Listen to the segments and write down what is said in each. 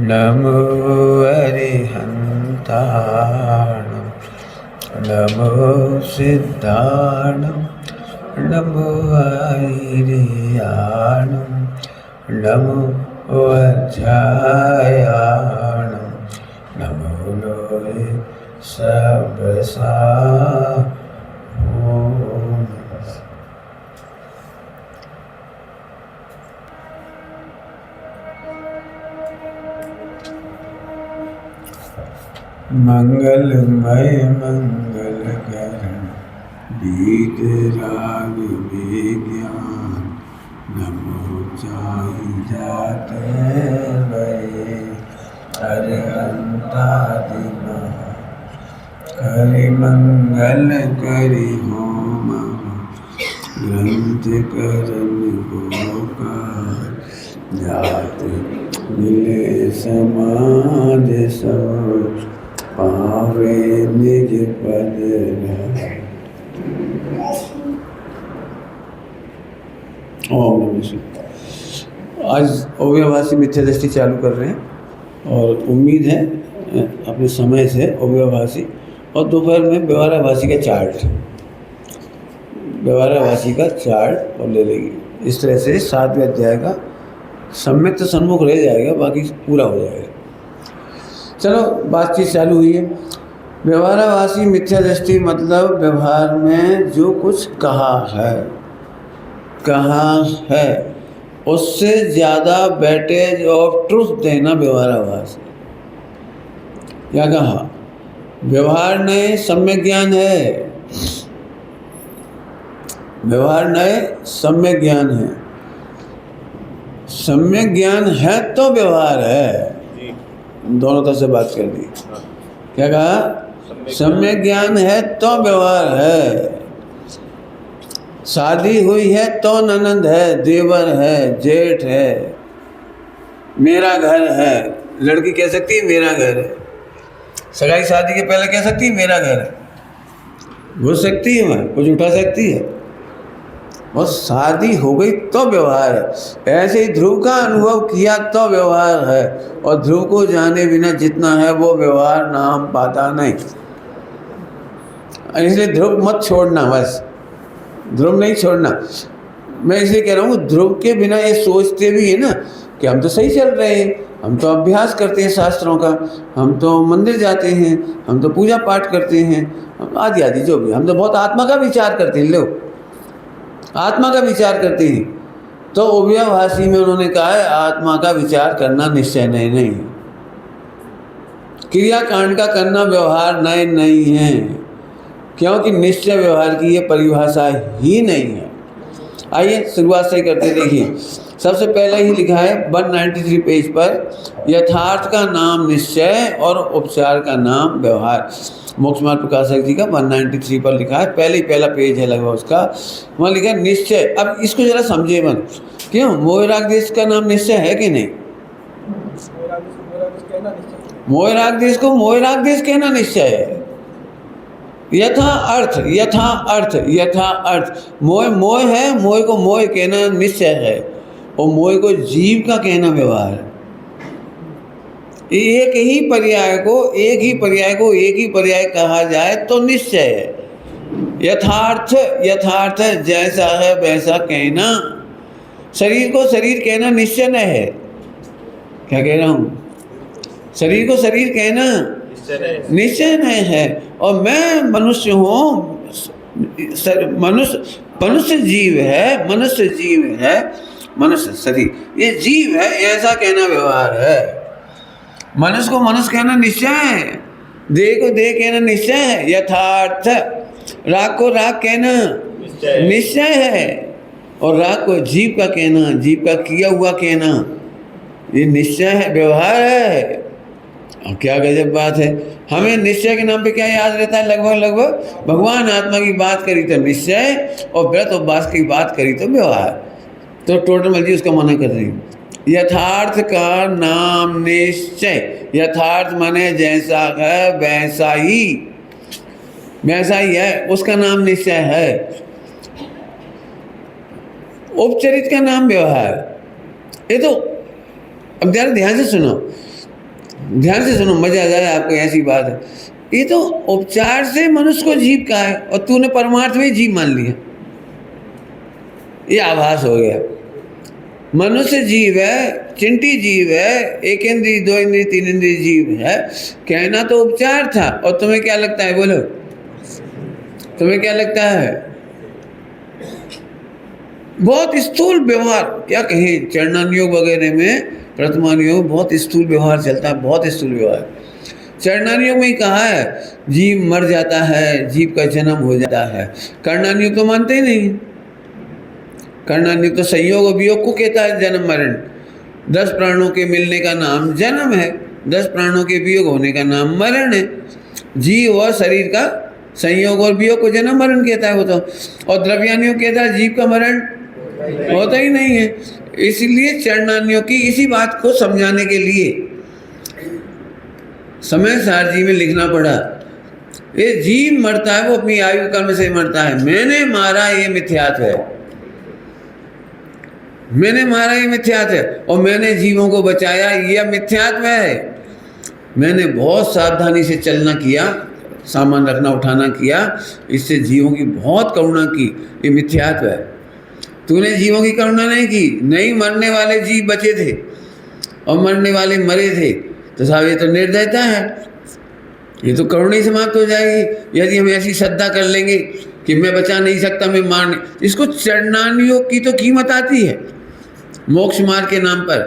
नमो अरिहन्ताणं नमो सिद्धाणं नमो आयर्याणं नमो वज्रायाणं नमो लोहे सबसा ओम। मंगलमय मंगलकरण वीतराग विज्ञान नमो चाहि जाते भये अरिहंतादिमा करि मंगल करि होम ग्रंथ करन गोकार जात मिले समाज सब पावे निज पद। ओम नमः शिवाय। आज अव्ययभाषी मिथ्या दृष्टि चालू कर रहे हैं और उम्मीद है अपने समय से अव्ययभाषी और दोपहर में व्यवहाराभाषी का चार्ट, व्यवहाराभाषी का चार्ट और ले लेंगे। इस तरह से 7वें अध्याय का सम्यक तो सन्मुख रह जाएगा, बाकी पूरा हो जाएगा। चलो बातचीत चालू हुई है। व्यवहाराभाषी मिथ्या दृष्टि मतलब व्यवहार में जो कुछ कहा है उससे ज़्यादा वेटेज ऑफ ट्रुथ देना व्यवहाराभासी। क्या कहा? व्यवहार नहीं सम्यक ज्ञान है, व्यवहार नहीं सम्यक ज्ञान है। सम्यक ज्ञान है तो व्यवहार है। दोनों तरफ से बात कर दी। क्या कहा? सम्यक ज्ञान है तो व्यवहार है। शादी हुई है तो ननंद है, देवर है, जेठ है, मेरा घर है। लड़की कह सकती है मेरा घर है। सगाई शादी के पहले कह सकती है मेरा घर है, घुस सकती है, वहाँ कुछ उठा सकती है। और शादी हो गई तो व्यवहार है। ऐसे ही ध्रुव का अनुभव किया तो व्यवहार है, और ध्रुव को जाने बिना जितना है वो व्यवहार नाम पाता नहीं। इसलिए ध्रुव मत छोड़ना, बस ध्रुव नहीं छोड़ना। मैं इसलिए कह रहा हूँ ध्रुव के बिना ये सोचते भी है ना कि हम तो सही चल रहे हैं, हम तो अभ्यास करते हैं शास्त्रों का, हम तो मंदिर जाते हैं, हम तो पूजा पाठ करते हैं, आदि आदि जो भी, हम तो बहुत आत्मा का विचार करते हैं। लोग आत्मा का विचार करते हैं। तो अव्ययभाषी में उन्होंने कहा है आत्मा का विचार करना निश्चय नहीं है, क्रियाकांड का करना व्यवहार नहीं है, क्योंकि निश्चय व्यवहार की ये परिभाषा ही नहीं है। आइए शुरुआत से करते देखिए। सबसे पहले ही लिखा है 193 पेज पर, यथार्थ का नाम निश्चय और उपचार का नाम व्यवहार। मोक्ष मार्ग प्रकाशक जी का 193 पर लिखा है, पहला पेज है लगभग उसका। वहाँ लिखा है निश्चय। अब इसको जरा समझे मन, क्यों मोहराग देश का नाम निश्चय है कि नहीं? मोहराग देश को मोहराग देश कहना निश्चय है। यथा अर्थ मोह है, मोह को मोह कहना निश्चय है, और मोह को जीव का कहना व्यवहार है। एक ही पर्याय को एक ही पर्याय कहा जाए तो निश्चय है। यथार्थ जैसा है वैसा कहना, शरीर को शरीर कहना निश्चय न है। क्या कह रहा हूँ? शरीर को शरीर कहना निश्चय नहीं है। और मैं मनुष्य हूँ, मनुष्य जीव है, मनुष्य शरीर ये जीव है, ऐसा कहना व्यवहार है। मनुष्य को मनुष्य कहना निश्चय है, देह को देह कहना निश्चय है, यथार्थ। राग को राग कहना निश्चय है, और राग को जीव का कहना, जीव का किया हुआ कहना, ये निश्चय है, व्यवहार है। और क्या गजब बात है। हमें निश्चय के नाम पे क्या याद रहता है? लगभग भगवान आत्मा की बात करी तो निश्चय, और व्रत उपवास की बात करी तो व्यवहार। तो टोटल मर्जी उसका मना कर रही है। यथार्थ का नाम निश्चय। यथार्थ माने जैसा है वैसा ही है, उसका नाम निश्चय है। उपचरित का नाम व्यवहार। ये तो अब जरा ध्यान से सुनो, ध्यान से सुनो, मजा आ जाए आपको, ऐसी बात है। ये तो उपचार से मनुष्य को जीव कहा है और तूने परमार्थ में जीव मान लिया, ये आभास हो गया। मनुष्य जीव है, चिंटी जीव है, एक इंद्री, दो इंद्री, तीन इंद्री जीव है, कहना तो उपचार था। और तुम्हें क्या लगता है, बोलो तुम्हें क्या लगता है? बहुत स्थूल व्यवहार, क्या कहें, चरणानुयोग वगैरह में, प्रथमानुयोग बहुत स्थूल व्यवहार चलता है, बहुत स्थूल व्यवहार। चरणानुयोग में ही कहा है जीव मर जाता है, जीव का जन्म हो जाता है। कर्णानुयोग तो मानते ही नहीं। कर्णानुयोग तो संयोग और वियोग को कहता है जन्म मरण। 10 प्राणों के मिलने का नाम जन्म है, 10 प्राणों के वियोग होने का नाम मरण है। जीव और शरीर का संयोग और वियोग को जन्म मरण कहता है वो तो। और द्रव्यानुयोग कहता है जीव का मरण होता ही नहीं है। इसलिए चरणानुयोग की इसी बात को समझाने के लिए समय सार जी में लिखना पड़ा। ये जीव मरता है वो अपनी आयु कर्म से मरता है। मैंने मारा ये मिथ्यात्व है, मैंने मारा ये मिथ्यात्व है, और मैंने जीवों को बचाया ये मिथ्यात्व है। मैंने बहुत सावधानी से चलना किया, सामान रखना उठाना किया, इससे जीवों की बहुत करुणा की, ये मिथ्यात्व है। तूने जीवों की करुणा नहीं की, नहीं मरने वाले जीव बचे थे और मरने वाले मरे थे, तो साहब ये तो निर्दयता है, ये तो करुणा ही समाप्त हो जाएगी यदि हम ऐसी श्रद्धा कर लेंगे कि मैं बचा नहीं सकता, मैं मारने। इसको चरणानुयोग की तो कीमत आती है, मोक्ष मार्ग के नाम पर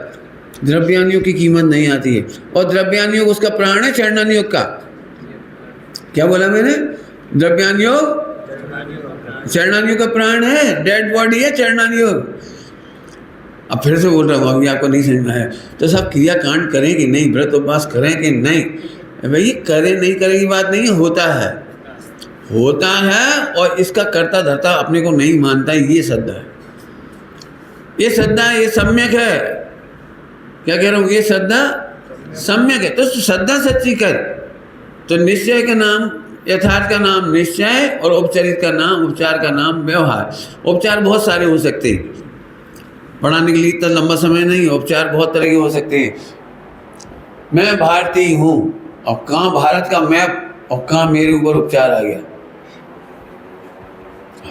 द्रव्यानुयोग की कीमत नहीं आती है। और द्रव्यानुयोग उसका प्राण है, चरणानुयोग का क्या बोला मैंने? द्रव्यानुयोग चरणानुयोग का प्राण है, डेड बॉडी है चरणानुयोग। अब फिर से बोल रहा हूँ, अभी आपको नहीं समझ में आया तो सब क्रिया कांड करें कि नहीं, व्रत उपवास करें कि नहीं, भाई करें नहीं करें की बात नहीं है, होता है, होता है। और इसका कर्ता धर्ता अपने को नहीं मानता है, ये श्रद्धा है, ये श्रद्धा है, ये सम्यक है। क्या कह रहा हूँ, ये श्रद्धा सम्यक है। तो श्रद्धा सच्ची कर, तो निश्चय का नाम, यथार्थ का नाम निश्चय, और उपचारित का नाम, उपचार का नाम व्यवहार। उपचार बहुत सारे हो सकते हैं, पढ़ाने के लिए इतना लंबा समय नहीं, उपचार बहुत तरह के हो सकते हैं। मैं भारतीय हूँ, और कहाँ भारत का मैप और कहाँ मेरे ऊपर उपचार आ गया,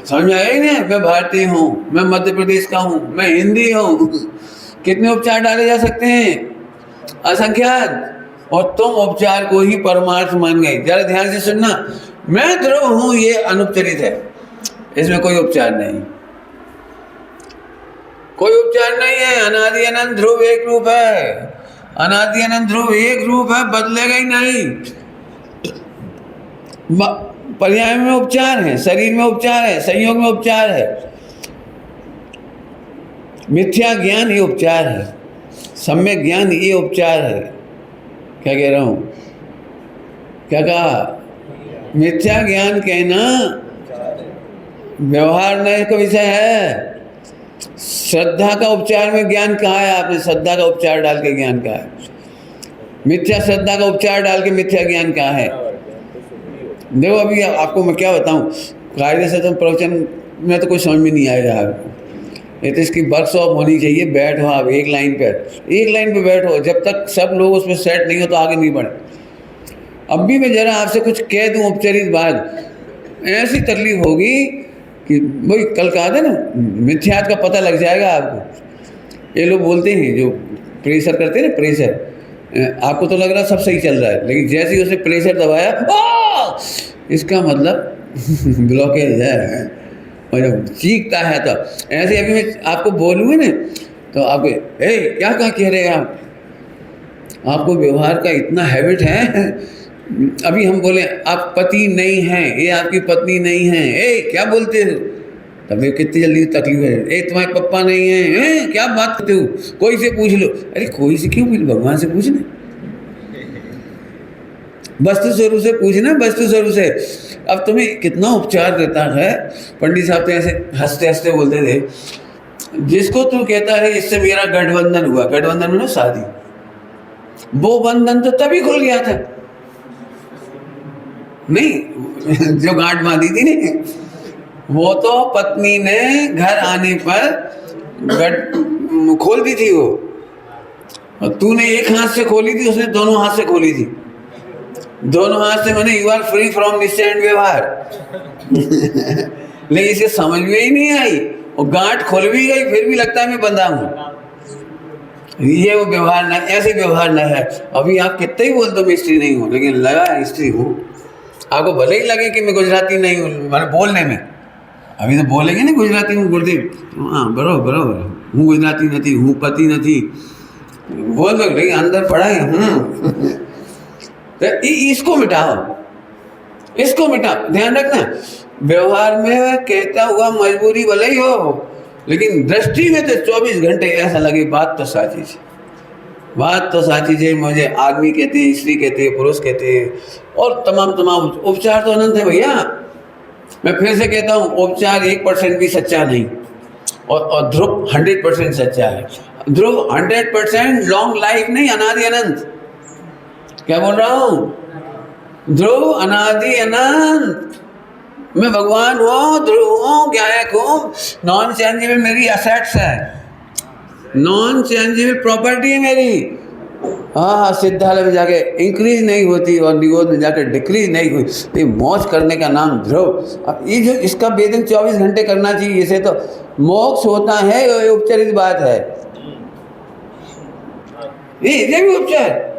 समझ में आया ही नहीं? मैं भारतीय हूँ, मैं मध्य प्रदेश का हूँ, मैं हिंदी हूँ, कितने उपचार डाले जा सकते हैं, असंख्यात। और तुम उपचार को ही परमार्थ मान गए। जरा ध्यान से सुनना, मैं ध्रुव हूँ ये अनुपचारित है, इसमें कोई उपचार नहीं, कोई उपचार नहीं है। अनादि अनंत ध्रुव एक रूप है, अनादि अनंत ध्रुव एक रूप है, बदलेगा ही नहीं। पर्याय में उपचार है, शरीर में उपचार है, संयोग में उपचार है, मिथ्या ज्ञान ये उपचार है, सम्यक ज्ञान ये उपचार है। क्या कह रहा हूँ, क्या कहा? मिथ्या ज्ञान कहना व्यवहार नहीं का विषय है। श्रद्धा का उपचार में ज्ञान कहा है आपने? श्रद्धा का उपचार डाल के ज्ञान कहा है, मिथ्या श्रद्धा का उपचार डाल के मिथ्या ज्ञान कहा है। देखो अभी आपको मैं क्या बताऊं, कायदे से तो प्रवचन में तो कुछ समझ में नहीं आएगा आपको, ये तो इसकी वर्कशॉप होनी चाहिए। बैठो आप एक लाइन पे बैठो, जब तक सब लोग उसमें सेट नहीं हो तो आगे नहीं बढ़े। अब भी मैं जरा आपसे कुछ कह दूं उपचारित बात, ऐसी तकलीफ होगी कि वही कल कहा था ना, मिथ्यात का पता लग जाएगा आपको। ये लोग बोलते हैं जो प्रेशर करते हैं ना, प्रेशर, आपको तो लग रहा सब सही चल रहा है, लेकिन जैसे ही उसने प्रेशर दबाया इसका मतलब ब्लॉकेज है, और जब चीखता है तो ऐसे। अभी मैं आपको बोलूँगी ना तो आपको क्या कह रहे हैं आपको व्यवहार का इतना हैबिट है। अभी हम बोले आप पति नहीं हैं, ये आपकी पत्नी नहीं है, क्या बोलते हो, तब कितनी जल्दी तकलीफ है। तुम्हारे पप्पा नहीं है, क्या बात करते हो, कोई से पूछ लो। अरे कोई से क्यों पूछ, भगवान से पूछना, वस्तु स्वरूप से पूछना, वस्तु स्वरूप से। अब तुम्हें कितना उपचार देता है। पंडित साहब तो ऐसे हंसते हंसते बोलते थे, जिसको तू कहता है इससे मेरा गठबंधन हुआ, गठबंधन में ना शादी, वो बंधन तो तभी खुल गया था, नहीं जो गांठ बांधी थी नहीं, वो तो पत्नी ने घर आने पर खोल दी थी वो, और तूने एक हाथ से खोली थी, उसने दोनों हाथ से खोली थी। दोनों हाथ से मैंने यू आर फ्री फ्रॉम निश्चय एंड व्यवहार। लेकिन इसे समझ में ही नहीं आई, और गांठ खुल भी गई, फिर भी लगता है मैं बंधा हूं। ये वो व्यवहार न, ऐसे व्यवहार न है। अभी आप कितने ही बोल दो मैं स्त्री नहीं हूँ, लेकिन लगा स्त्री हूँ। आपको भले ही लगे कि मैं गुजराती नहीं हूँ, मैंने बोलने में, अभी तो बोलेंगे ना गुजराती हूँ गुरुदेव, हाँ बराबर बराबर हूँ, गुजराती नहीं हूँ, पति नहीं बोल दो, लेकिन अंदर पड़ा है तो इसको मिटाओ, इसको मिटाओ। ध्यान रखना, व्यवहार में कहता हुआ मजबूरी भले ही हो, लेकिन दृष्टि में तो 24 घंटे ऐसा लगे बात तो साची है, बात तो साची है। मुझे आदमी कहते हैं, स्त्री कहते हैं, पुरुष कहते हैं, और तमाम उपचार तो अनंत है भैया। मैं फिर से कहता हूँ, उपचार 1% भी सच्चा नहीं, और ध्रुव 100% सच्चा है। ध्रुव 100% लॉन्ग लाइफ नहीं, अनादि अनंत। क्या बोल रहा हूँ? ध्रुव अनादि अनंत। मैं भगवान हूँ, ध्रुव हूँ, ज्ञायक हूँ, नॉन चेंजेबल मेरी असेट्स है, नॉन चेंजेबल प्रॉपर्टी है मेरी। हाँ, सिद्धालय में जाके इंक्रीज नहीं होती और निगोद में जाकर डिक्रीज नहीं हुई, तो मौज करने का नाम ध्रुव। अब ये जो इसका वेदन 24 घंटे करना चाहिए, इसे तो मोक्ष होता है, ये उपचारित बात है, ये भी उपचार।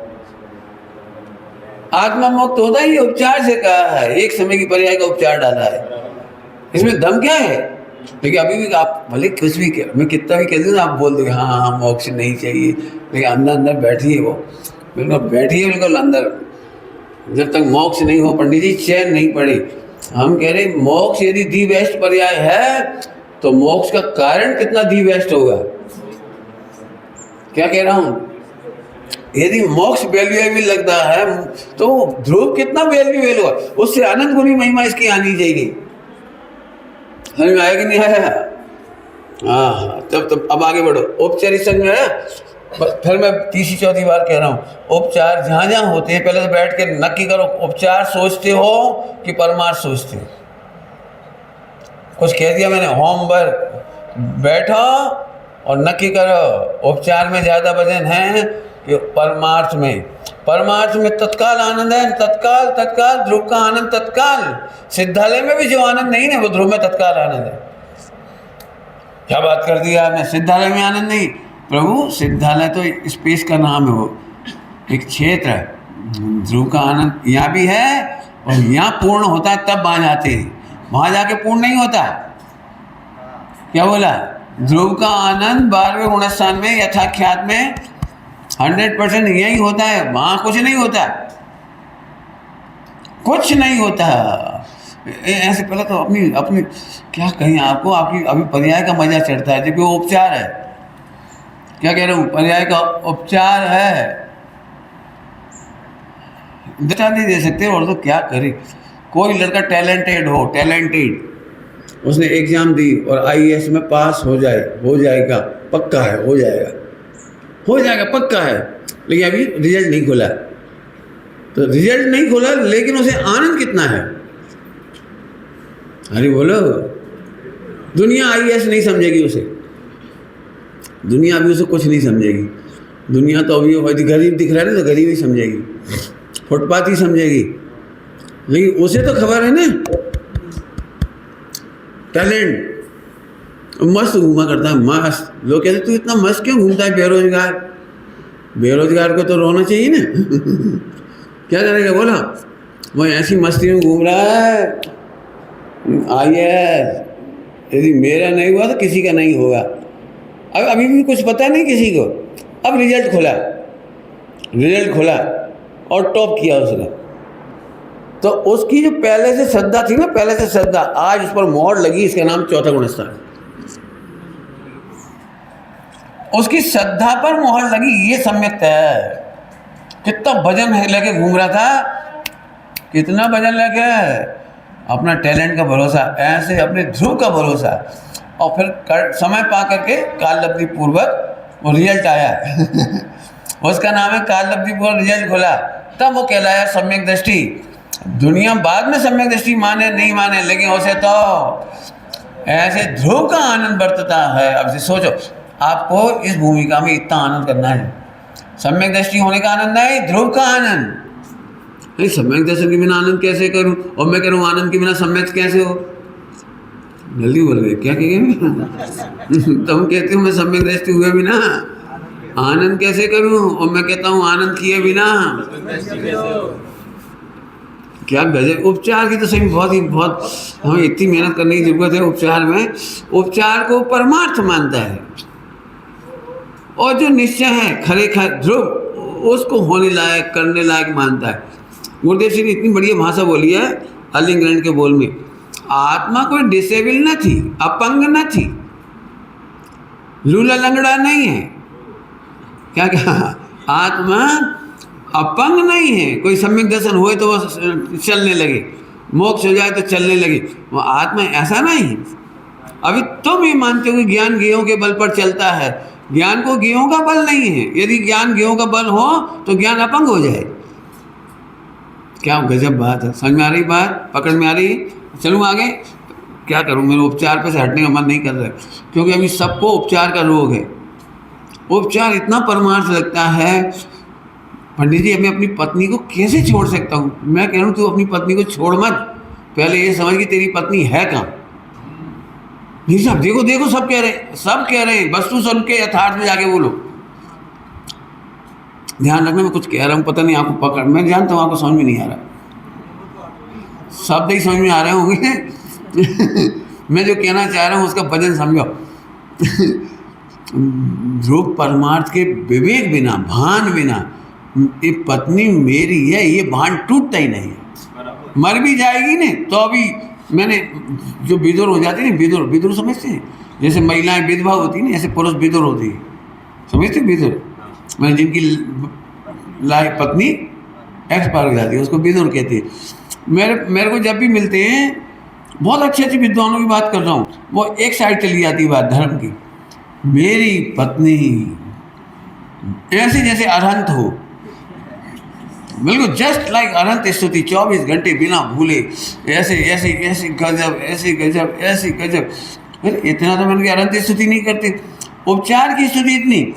आत्मा मुक्त होता ही उपचार से कहा है, एक समय की पर्याय का उपचार डाला है। इसमें दम क्या है? लेकिन अभी भी आप भले कुछ भी कह, मैं कितना भी कह दूँ आप बोल दो हाँ हाँ मोक्ष नहीं चाहिए, लेकिन अंदर अंदर बैठी है वो, बिल्कुल बैठी है बिल्कुल अंदर। जब तक मोक्ष नहीं हो पंडित जी चैन नहीं पड़े। हम कह रहे मोक्ष यदि दी बेस्ट पर्याय है, तो मोक्ष का कारण कितना दी बेस्ट होगा। क्या कह रहा हूँ? यदि मोक्ष वैल्यूएबल लगता है, तो ध्रुव कितना वैल्यूएबल होगा, उससे अनंत गुनी महिमा इसकी आनी चाहिए। समझ में आया कि नहीं आया? हाँ, तब अब आगे बढ़ो। उपचार इस समझ में आया? फिर मैं तीसरी चौथी बार कह रहा हूँ, उपचार जहाँ जहाँ होते हैं, पहले तो बैठ के नक्की करो, उपचार सोचते हो कि परमार्थ सोचते हो। कुछ कह दिया मैंने, होमवर्क, बैठो और नक्की करो, उपचार में ज़्यादा वजन है कि परमार्थ में। परमार्थ में तत्काल आनंद है, तत्काल तत्काल ध्रुव का आनंद तत्काल। सिद्धालय में भी जो आनंद नहीं है वो ध्रुव में तत्काल आनंद है। क्या बात कर दी आपने? सिद्धालय में आनंद नहीं प्रभु, सिद्धालय तो स्पेस का नाम है, वो एक क्षेत्र है। ध्रुव का आनंद यहाँ भी है, और यहाँ पूर्ण होता है तब वहाँ जाते हैं, वहाँ जाके पूर्ण नहीं होता। क्या बोला? ध्रुव का आनंद 12वें गुणस्थान में यथाख्यात में 100% यही होता है, वहाँ कुछ नहीं होता, कुछ नहीं होता। ऐसे पहले तो अपनी क्या कहें आपको, आपकी अभी पर्याय का मजा चढ़ता है, जबकि वो उपचार है। क्या कह रहा हूँ? पर्याय का उपचार है, दशा नहीं दे सकते। और तो क्या करे, कोई लड़का टैलेंटेड हो, टैलेंटेड, उसने एग्जाम दी और IAS में पास हो जाएगा, पक्का है, हो जाएगा पक्का है, लेकिन अभी रिजल्ट नहीं खुला। तो रिजल्ट नहीं खुला, लेकिन उसे आनंद कितना है? अरे बोलो, दुनिया IAS नहीं समझेगी उसे, दुनिया अभी उसे कुछ नहीं समझेगी। दुनिया तो अभी गरीब दिख रहा है ना, तो गरीब ही समझेगी, फुटपाथ ही समझेगी, लेकिन उसे तो खबर है ना, टैलेंट। मस्त घूमा करता है, मस्त। लोग कहते तू इतना मस्त क्यों घूमता है? बेरोजगार को तो रोना चाहिए ना। क्या करेगा बोला, वो ऐसी मस्ती में घूम रहा है। IAS यदि मेरा नहीं हुआ तो किसी का नहीं होगा। अब अभी भी कुछ पता नहीं किसी को। अब रिजल्ट खुला और टॉप किया उसने, तो उसकी जो पहले से श्रद्धा थी ना, पहले से श्रद्धा, आज उस पर मोहर लगी। इसका नाम चौथा गुणस्थान। उसकी श्रद्धा पर मोहर लगी, ये सम्यक है। कितना भजन लेके घूम रहा था, कितना भजन लेके, अपना टैलेंट का भरोसा, ऐसे अपने ध्रुव का भरोसा, और फिर समय पा करके काललब्धि पूर्वक वो रिजल्ट आया। उसका नाम है काललब्धि पूर्वक रिजल्ट खुला, तब वो कहलाया सम्यक दृष्टि। दुनिया बाद में सम्यक दृष्टि माने नहीं माने, लेकिन उसे तो ऐसे ध्रुव का आनंद बरतता है। अब से सोचो, आपको इस भूमिका में इतना आनंद करना है, सम्यक दृष्टि होने का आनंद नहीं, ध्रुव का आनंद। नहीं, सम्यक दर्शन के बिना आनंद कैसे करूं? और मैं कह रहा हूं आनंद के बिना सम्यक कैसे हो? जल्दी बोल गए, क्या कहेंगे? तुम कहते हो मैं सम्यक दृष्टि हुए बिना आनंद कैसे करूं, और मैं कहता हूं आनंद किए बिना। क्या गजब! उपचार की तो सही बहुत हमें इतनी मेहनत करने की जरूरत है उपचार में। उपचार को परमार्थ मानता है, और जो निश्चय है खरे ध्रुव, उसको होने लायक करने लायक मानता है। गुरुदेव जी ने इतनी बढ़िया भाषा बोली है अर्लिंग ग्रैंड के बोल में। आत्मा कोई डिसेबल न थी, अपंग न थी, लूला लंगड़ा नहीं है। क्या आत्मा अपंग नहीं है। कोई सम्यक दर्शन होए तो वह चलने लगे, मोक्ष हो जाए तो चलने लगे, वो आत्मा ऐसा नहीं। अभी तुम ये मानते हो कि ज्ञान ज्ञेयों के बल पर चलता है। ज्ञान को ज्ञेयों का बल नहीं है। यदि ज्ञान ज्ञेयों का बल हो तो ज्ञान अपंग हो जाए। क्या गजब बात है! समझ में आ रही बात? पकड़ में आ रही? चलूँ आगे? क्या करूँ, मेरे उपचार पे से हटने का मन नहीं कर रहा है, क्योंकि अभी सबको उपचार का रोग है। उपचार इतना परमार्थ लगता है। पंडित जी, मैं अपनी पत्नी को कैसे छोड़ सकता हूँ? मैं कह रहा हूँ तू अपनी पत्नी को छोड़ मत, पहले ये समझ कि तेरी पत्नी है कहाँ। नहीं साहब, देखो सब कह रहे हैं, वस्तु सुन के यथार्थ में जाके बोलो। ध्यान रखना, मैं कुछ कह रहा हूँ, पता नहीं आपको पकड़, मैं जानता हूँ आपको समझ में नहीं आ रहा, शब्द ही समझ में आ रहे होंगे। मैं जो कहना चाह रहा हूँ उसका वजन समझो। ध्रुव परमार्थ के विवेक बिना, भान बिना, ये पत्नी मेरी है, ये भान टूटता ही नहीं है। मर भी जाएगी ने तो अभी मैंने जो विदुर हो जाती है, विदुर समझते हैं? जैसे महिलाएं विधवा होती है ना, ऐसे पुरुष विदुर होती है, समझते विदुर? मैंने जिनकी पत्नी एक्सपायर हो जाती है उसको विदुर कहती है। मेरे को जब भी मिलते हैं, बहुत अच्छे विद्वानों की बात कर रहा हूँ, वो एक साइड चली जाती है बात धर्म की। मेरी पत्नी ऐसे जैसे अरहंत हो, बिल्कुल जस्ट लाइक अनंत स्तुति, 24 घंटे बिना भूले, ऐसे ऐसे ऐसे गजब, ऐसे गजब, ऐसे गजब। इतना तो मैंने अनंत स्तुति नहीं करते, उपचार की स्तुति इतनी।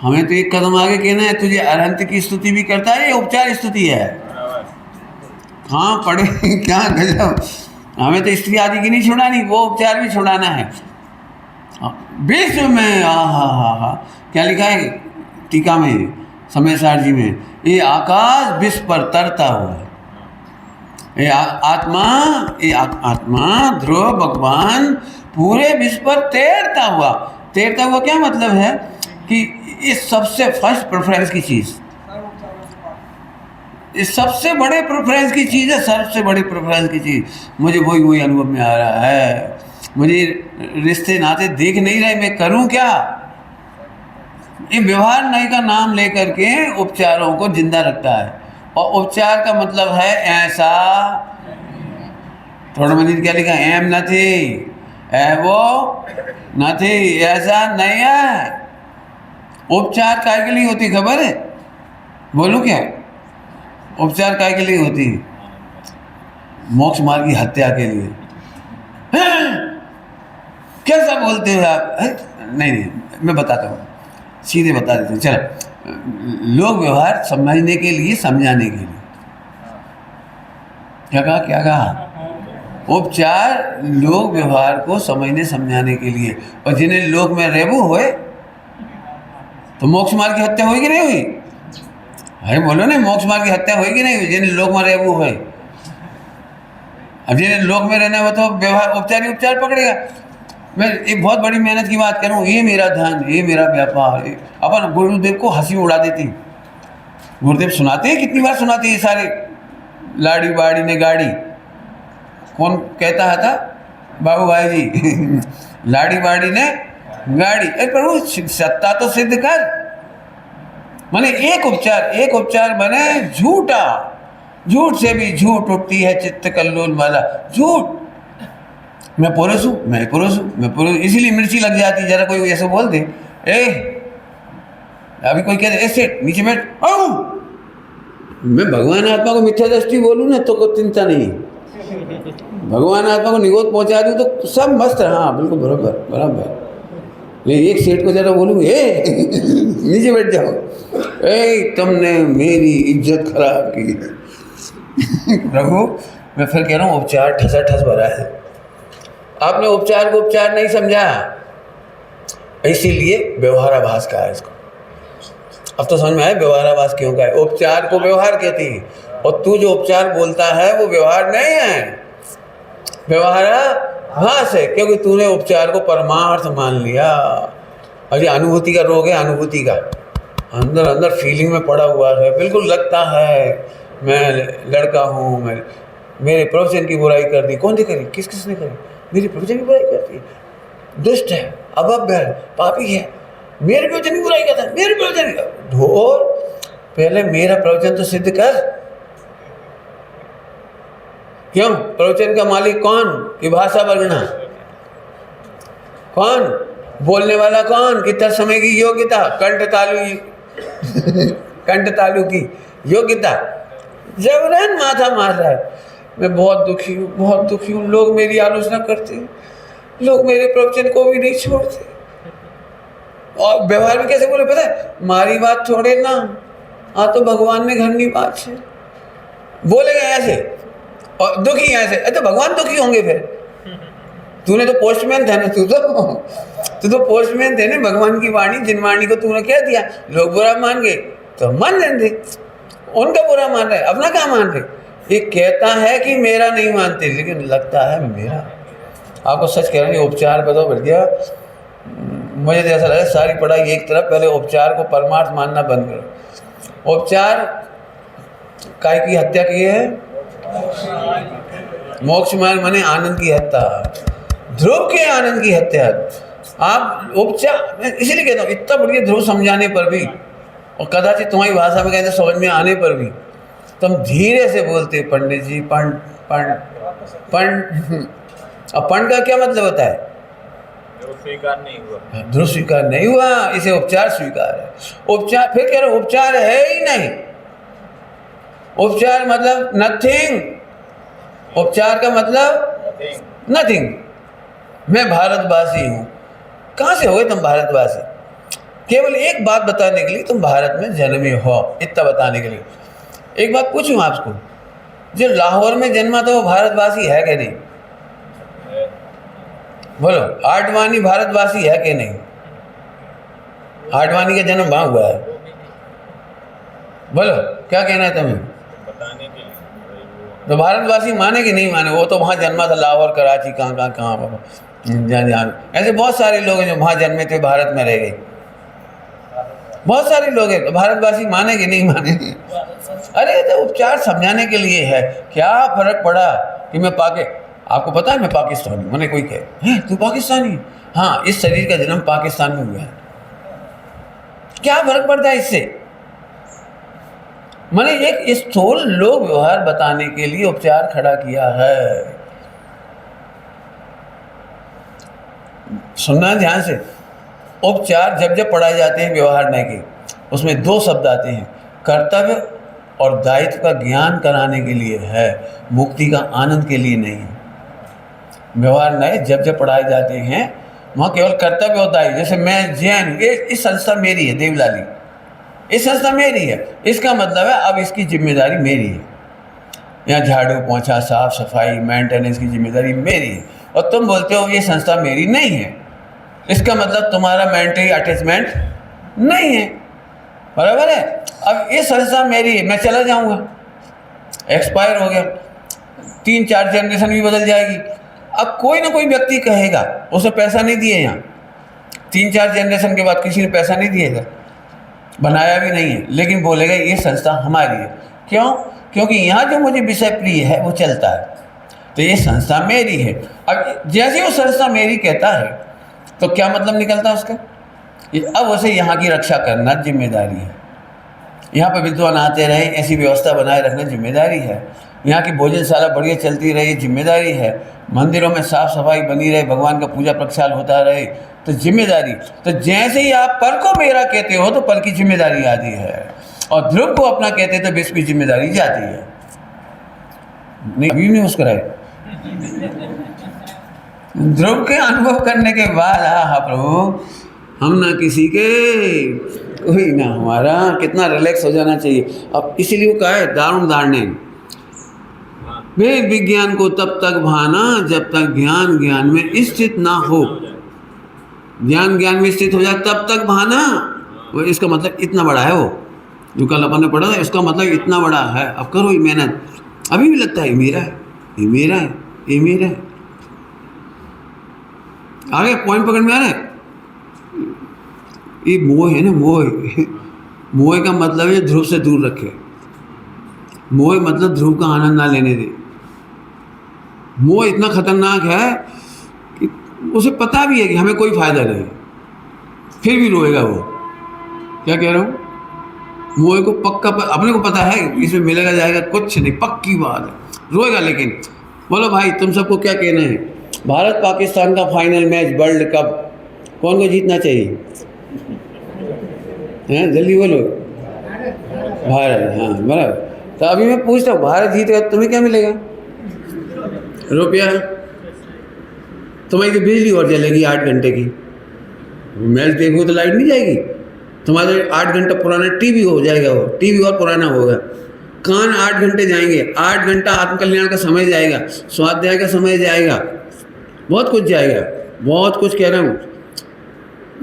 हमें तो एक कदम आगे कहना है, तुझे अनंत की स्तुति भी करता है, ये उपचार स्तुति है। हाँ पढ़े क्या गजब! हमें तो स्त्री आदि की नहीं छुड़ानी, वो उपचार भी छुड़ाना है। विश्व में हा क्या लिखा है टीका में, समय सार जी में, ये आकाश विश्व पर तरता हुआ है। ये आत्मा ध्रुव भगवान पूरे विश्व पर तैरता हुआ क्या मतलब है कि इस सबसे फर्स्ट प्रेफरेंस की चीज़, इस सबसे बड़े प्रेफरेंस की चीज़ है, सबसे बड़ी प्रेफरेंस की चीज़। मुझे वही अनुभव में आ रहा है। मुझे रिश्ते नाते देख नहीं रहे, मैं करूं क्या? ये व्यवहार नहीं का नाम लेकर के उपचारों को जिंदा रखता है। और उपचार का मतलब है ऐसा, थोड़ा मजीद क्या लिखा, एम नथी, वो नथी, ऐसा नहीं है। उपचार काय के लिए होती खबर है? बोलूं क्या? उपचार काय के लिए होती? मोक्ष मार्ग की हत्या के लिए। कैसा बोलते हो आप? नहीं, मैं बताता हूँ, सीधे बता देते हैं। चलो, लोक व्यवहार समझने के लिए, समझाने के लिए। क्या कहा? उपचार लोक व्यवहार को समझने समझाने के लिए। और जिन्हें लोक में रेबू होए तो मोक्ष मार्ग की हत्या हुई कि नहीं हुई? अरे बोलो ना, मोक्ष मार्ग की हत्या हुई कि नहीं हुई? जिन्हें लोक में रेबू होए। अब जिन्हें लोक में रहना हो तो व्यवहार उपचार ही उपचार पकड़ेगा। मैं एक बहुत बड़ी मेहनत की बात करूँ, ये मेरा धन, ये मेरा व्यापार, अपन गुरुदेव को हंसी उड़ा देती। गुरुदेव सुनाते हैं, कितनी बार सुनाते हैं ये सारे, लाड़ी बाड़ी ने गाड़ी। कौन कहता है था? बाबू भाई जी। लाड़ी बाड़ी ने गाड़ी। अरे प्रभु सत्ता तो सिद्ध कर। माने एक उपचार बने झूठा, झूठ से भी झूठ उठती है चित्त कल्लोल माला। झूठ, मैं पुरुष हूँ, इसीलिए मिर्ची लग जाती। जरा कोई ऐसे बोल दे, अभी कोई कहते ऐसे नीचे बैठ, मैं भगवान आत्मा को मिथ्या दृष्टि बोलूँ ना तो कोई चिंता नहीं। भगवान आत्मा को निगोद पहुँचा दूँ तो सब मस्त है। हाँ बिल्कुल बराबर। एक सेठ को जरा बोलूँ, ए नीचे बैठ जाओ, ए तुमने मेरी इज्जत खराब की है। प्रभु मैं फिर कह रहा हूँ उपचार ठसा भरा है, आपने उपचार को उपचार नहीं समझा, इसीलिए व्यवहाराभास कहा है इसको। अब तो समझ में आया व्यवहाराभास क्यों कहा है। उपचार को व्यवहार कहती है, और तू जो उपचार बोलता है वो व्यवहार नहीं है, व्यवहाराभास है, क्योंकि तूने उपचार को परमार्थ मान लिया। और ये अनुभूति का रोग है, अनुभूति का, अंदर अंदर फीलिंग में पड़ा हुआ है, बिल्कुल लगता है मैं लड़का हूँ, मैं मेरे प्रवचन की बुराई कर दी। कौन सी करी, किसने करी? मेरे प्रवचन की बुराई करती है, दुष्ट है, अभव्य है, पापी है, मेरे प्रवचन की बुराई करता है, मेरे प्रवचन ढोर, पहले मेरा प्रवचन तो सिद्ध कर। क्यों? प्रवचन का मालिक कौन? कि भाषा वर्णा कौन? बोलने वाला कौन? कितना समय की योग्यता, कंठ तालु की योग्यता। जबरन माथा मार रहा है, मैं बहुत दुखी हूँ, बहुत दुखी हूँ, लोग मेरी आलोचना करते हैं, लोग मेरे प्रवचन को भी नहीं छोड़ते। और व्यवहार में कैसे बोले पता है? मारी बात छोड़े ना, तो भगवान ने घरनी बात है, बोलेगा ऐसे, और दुखी ऐसे, तो भगवान दुखी होंगे फिर। तूने तो पोस्टमैन था ना, तू तो पोस्टमैन थे ना, भगवान की वाणी, जिन वाणी को तूने कह दिया, लोग बुरा मान गए तो मान लेंगे, उनका बुरा मान रहे, अपना क्या मान रहे। ये कहता है कि मेरा नहीं मानते, लेकिन लगता है मेरा। आपको सच कह रहे हैं, उपचार बताओ भैया, मुझे तो ऐसा लगा सारी पढ़ाई एक तरफ, पहले उपचार को परमार्थ मानना बंद करो। उपचार काय की हत्या की है? मोक्ष मार्ग माने आनंद की हत्या, ध्रुव के आनंद की हत्या। आप उपचार, मैं इसीलिए कहता हूँ, इतना बढ़िया ध्रुव समझाने पर भी, और कदाचित तुम्हारी भाषा में कहते समझ में आने पर भी तुम धीरे से बोलते, पंडित जी पंड पंड पंड। अब पंड का क्या मतलब होता है? स्वीकार नहीं हुआ, ध्रुव स्वीकार नहीं हुआ, इसे उपचार स्वीकार है। उपचार, फिर कह रहे उपचार है ही नहीं। उपचार मतलब नथिंग, उपचार का मतलब नथिंग। मैं भारतवासी हूँ। कहाँ से हो गए तुम भारतवासी? केवल एक बात बताने के लिए तुम भारत में जन्मे हो, इतना बताने के लिए। एक बात पूछूं आपको, जो लाहौर में जन्मा था वो भारतवासी है कि नहीं? बोलो, आडवाणी भारतवासी है कि नहीं? आडवाणी का जन्म वहाँ हुआ है। बोलो क्या कहना है तुम्हें? बताने के लिए तो भारतवासी माने कि नहीं माने? वो तो वहाँ जन्मा था, लाहौर, कराची, कहाँ जहाँ ऐसे बहुत सारे लोग हैं जो वहाँ जन्मे थे, भारत में रह गए, बहुत सारे लोग हैं। तो भारतवासी माने कि नहीं माने? अरे तो उपचार समझाने के लिए है। क्या फर्क पड़ा कि मैं आपको पता है मैं पाकिस्तानी, मैंने कोई कहे तू पाकिस्तानी? हाँ, इस शरीर का जन्म पाकिस्तान में हुआ है। क्या फर्क पड़ता है इससे? मैंने एक स्थूल लोक व्यवहार बताने के लिए उपचार खड़ा किया है। सुनना ध्यान से। उपचार जब जब पढ़ाए जाते हैं व्यवहार न्याय के, उसमें दो शब्द आते हैं, कर्तव्य और दायित्व का ज्ञान कराने के लिए है, मुक्ति का आनंद के लिए नहीं है। व्यवहार न्याय जब जब पढ़ाए जाते हैं वहाँ केवल कर्तव्य और दायित्व। जैसे मैं जैन, इस संस्था मेरी है, देवलाली, इस संस्था मेरी है, इसका मतलब है अब इसकी जिम्मेदारी मेरी है। यहाँ झाड़ू पोंछा, साफ सफाई, मेंटेनेंस की जिम्मेदारी मेरी है। और तुम बोलते हो ये संस्था मेरी नहीं है, इसका मतलब तुम्हारा मेंटली अटैचमेंट नहीं है, बराबर है। अब ये संस्था मेरी है, मैं चला जाऊंगा, एक्सपायर हो गया, 3-4 जनरेशन भी बदल जाएगी। अब कोई ना कोई व्यक्ति कहेगा, उसे पैसा नहीं दिए, यहाँ 3-4 जनरेशन के बाद किसी ने पैसा नहीं दिएगा, बनाया भी नहीं है, लेकिन बोलेगा ये संस्था हमारी है। क्यों? क्योंकि यहाँ जो मुझे विषय प्रिय है वो चलता है, तो ये संस्था मेरी है। अब जैसे वो संस्था मेरी कहता है तो क्या मतलब निकलता है उसका? अब उसे यहाँ की रक्षा करना जिम्मेदारी है, यहाँ पर विद्वान आते रहे, ऐसी व्यवस्था बनाए रखना जिम्मेदारी है, यहाँ की भोजनशाला बढ़िया चलती रहे, जिम्मेदारी है, मंदिरों में साफ सफाई बनी रहे, भगवान का पूजा प्रक्षाल होता रहे, तो जिम्मेदारी। तो जैसे ही आप पर को मेरा कहते हो तो पर की जिम्मेदारी आती है, और ध्रुव को अपना कहते तो विश्व की जिम्मेदारी जाती है। नहीं मुस्कुराए। ध्रुव के अनुभव करने के बाद, हाँ प्रभु हम ना किसी के, कोई ना हमारा। कितना रिलैक्स हो जाना चाहिए। अब इसीलिए वो कहा है दारुण दारणे, हाँ वेद विज्ञान को तब तक भाना जब तक ज्ञान ज्ञान में स्थित ना हो। ज्ञान ज्ञान में स्थित हो जाए तब तक भाना। वो इसका मतलब इतना बड़ा है, वो जो कल अपन ने पढ़ा था, इसका मतलब इतना बड़ा है। अब करो ये मेहनत। अभी भी लगता है ये मेरा है, ये मेरा है, ये मेरा है। आगे पॉइंट पकड़ में आ रहा है। ये मोह है ना, मोह। मोह का मतलब है ध्रुव से दूर रखे। मोह मतलब ध्रुव का आनंद ना लेने दे। मोह इतना खतरनाक है कि उसे पता भी है कि हमें कोई फायदा नहीं, फिर भी रोएगा वो। क्या कह रहा हूँ? मोह को पक्का अपने को पता है इसमें मिलेगा जाएगा कुछ नहीं, पक्की बात है, रोएगा लेकिन। बोलो भाई तुम सबको क्या कहना है? भारत पाकिस्तान का फाइनल मैच वर्ल्ड कप कौन को जीतना चाहिए? हैं जल्दी बोलो। भारत, हाँ बराबर। तो अभी मैं पूछता हूँ, भारत जीतेगा तो तुम्हें क्या मिलेगा? रुपया। तुम्हारी तो बिजली और जलेगी 8 घंटे की। मैच देखो तो लाइट नहीं जाएगी। तुम्हारे 8 घंटा पुराना टीवी हो जाएगा, वो टीवी और पुराना होगा। कान 8 घंटे जाएंगे, 8 घंटा आत्मकल्याण का समय जाएगा, स्वाध्याय का समय जाएगा, बहुत कुछ जाएगा, बहुत कुछ कह रहा हूँ।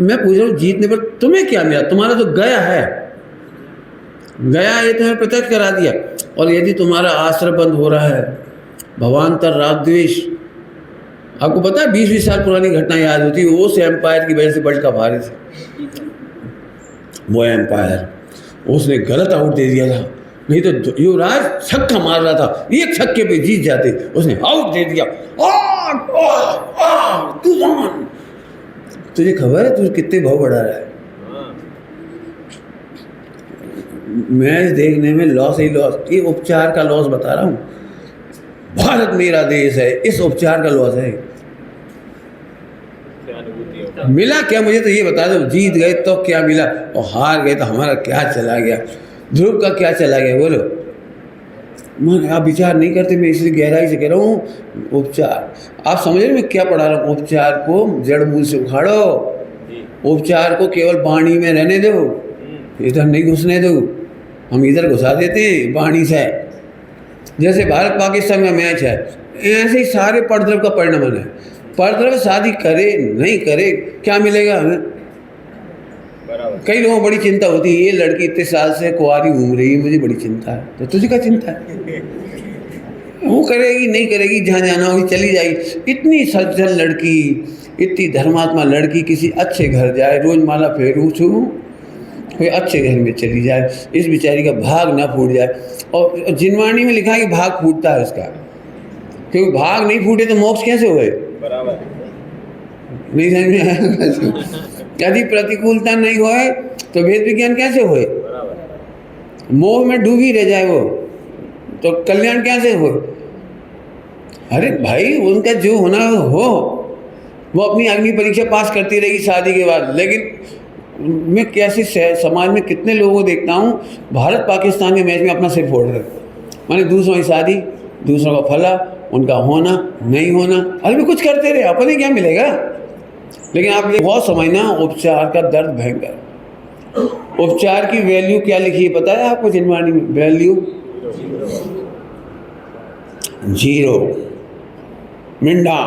मैं पूछ रहा हूँ जीतने पर तुम्हें क्या मिला? तुम्हारा तो गया है, गया ये तुम्हें प्रत्यक्ष करा दिया। और यदि तुम्हारा आश्रय बंद हो रहा है, भवांतर राग द्वेष, आपको पता है 20-20 साल पुरानी घटना याद होती है, उस एम्पायर की वजह से वर्ल्ड कप हारे थे। वो एम्पायर, उसने गलत आउट दे दिया था, नहीं तो युवराज छक्का मार रहा था, एक छक्के पे जीत जाते, उसने आउट दे दिया। तूफान। तुझे खबर है तुझे कितने भाव बढ़ा रहा है? मैच देखने में लॉस ही लॉस। ये उपचार का लॉस बता रहा हूँ। भारत मेरा देश है, इस उपचार का लॉस है। मिला क्या मुझे तो ये बता दो। जीत गए तो क्या मिला, और हार गए तो हमारा क्या चला गया? ध्रुव का क्या चला गया बोलो? मैं आप विचार नहीं करते, मैं इसलिए गहराई से कह रहा हूँ। उपचार आप समझ रहे मैं क्या पढ़ा रहा हूँ? उपचार को जड़ मूल से उखाड़ो, उपचार को केवल वाणी में रहने दो, इधर नहीं घुसने दो। हम इधर घुसा देते वाणी से। जैसे भारत पाकिस्तान का मैच है, ऐसे ही सारे परद्रव का परिणाम है। परद्रव शादी करे नहीं करे क्या मिलेगा हमें? कई लोगों को बड़ी चिंता होती है, ये लड़की इतने साल से कुंवारी घूम रही है, मुझे बड़ी चिंता है। तो तुझे क्या चिंता है? वो करेगी नहीं करेगी, जहाँ जाना होगी चली जाएगी। इतनी सज्जन लड़की, इतनी धर्मात्मा लड़की किसी अच्छे घर जाए, रोज माला फेरू छू, कोई अच्छे घर में चली जाए, इस बेचारी का भाग ना फूट जाए। और जिनवाणी में लिखा है कि भाग फूटता है उसका, क्योंकि भाग नहीं फूटे तो मोक्ष कैसे हुए? बराबर नहीं समझ में आया? यदि प्रतिकूलता नहीं होए तो वेद विज्ञान कैसे होए? मोह में डूबी रह जाए वो तो कल्याण कैसे हो? अरे भाई उनका जो होना हो, वो अपनी अग्नि परीक्षा पास करती रहेगी शादी के बाद। लेकिन मैं कैसे समाज में कितने लोगों को देखता हूँ भारत पाकिस्तान के मैच में अपना सिर फोड़ रहे, माने दूसरों की शादी, दूसरों का फला, उनका होना नहीं होना। अरे भी कुछ करते रहे, अपने क्या मिलेगा? लेकिन आप ये बहुत समझना, उपचार का दर्द भयंकर। उपचार की वैल्यू क्या लिखी है पता है आपको जिनवाणी में? वैल्यू 0 मिंडा।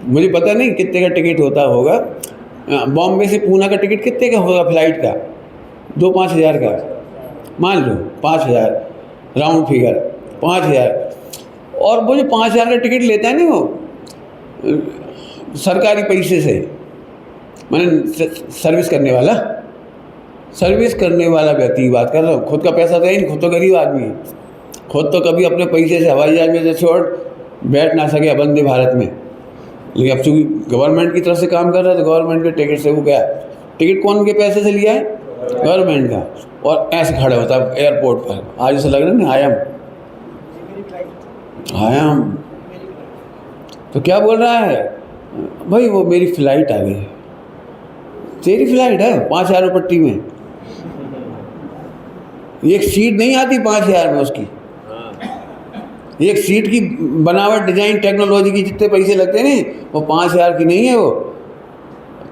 मुझे पता नहीं कितने का टिकट होता होगा। बॉम्बे से पूना का टिकट कितने का होगा फ्लाइट का? 2-5 हज़ार का मान लो, 5,000 राउंड फिगर 5,000। और वो जो 5,000 का टिकट लेता है ना वो सरकारी पैसे से, मैंने सर्विस करने वाला व्यक्ति की बात कर रहा हूँ। खुद का पैसा तो है नहीं, खुद तो गरीब आदमी है, खुद तो कभी अपने पैसे से हवाई जहाज में से छोड़ बैठ ना सके वंदे भारत में। लेकिन अब चूँकि गवर्नमेंट की तरफ से काम कर रहा है तो गवर्नमेंट के टिकट से वो गया। टिकट कौन के पैसे से लिया है? गवर्नमेंट का। और ऐसे खड़े होता है एयरपोर्ट पर, आज ऐसा लग रहा है ना आयाम। तो क्या बोल रहा है भाई? वो मेरी फ़्लाइट आ गई। तेरी फ्लाइट है 5,000 पट्टी में, एक सीट नहीं आती 5,000 में उसकी। एक सीट की बनावट, डिजाइन, टेक्नोलॉजी की जितने पैसे लगते हैं नहीं, वो 5,000 की नहीं है वो।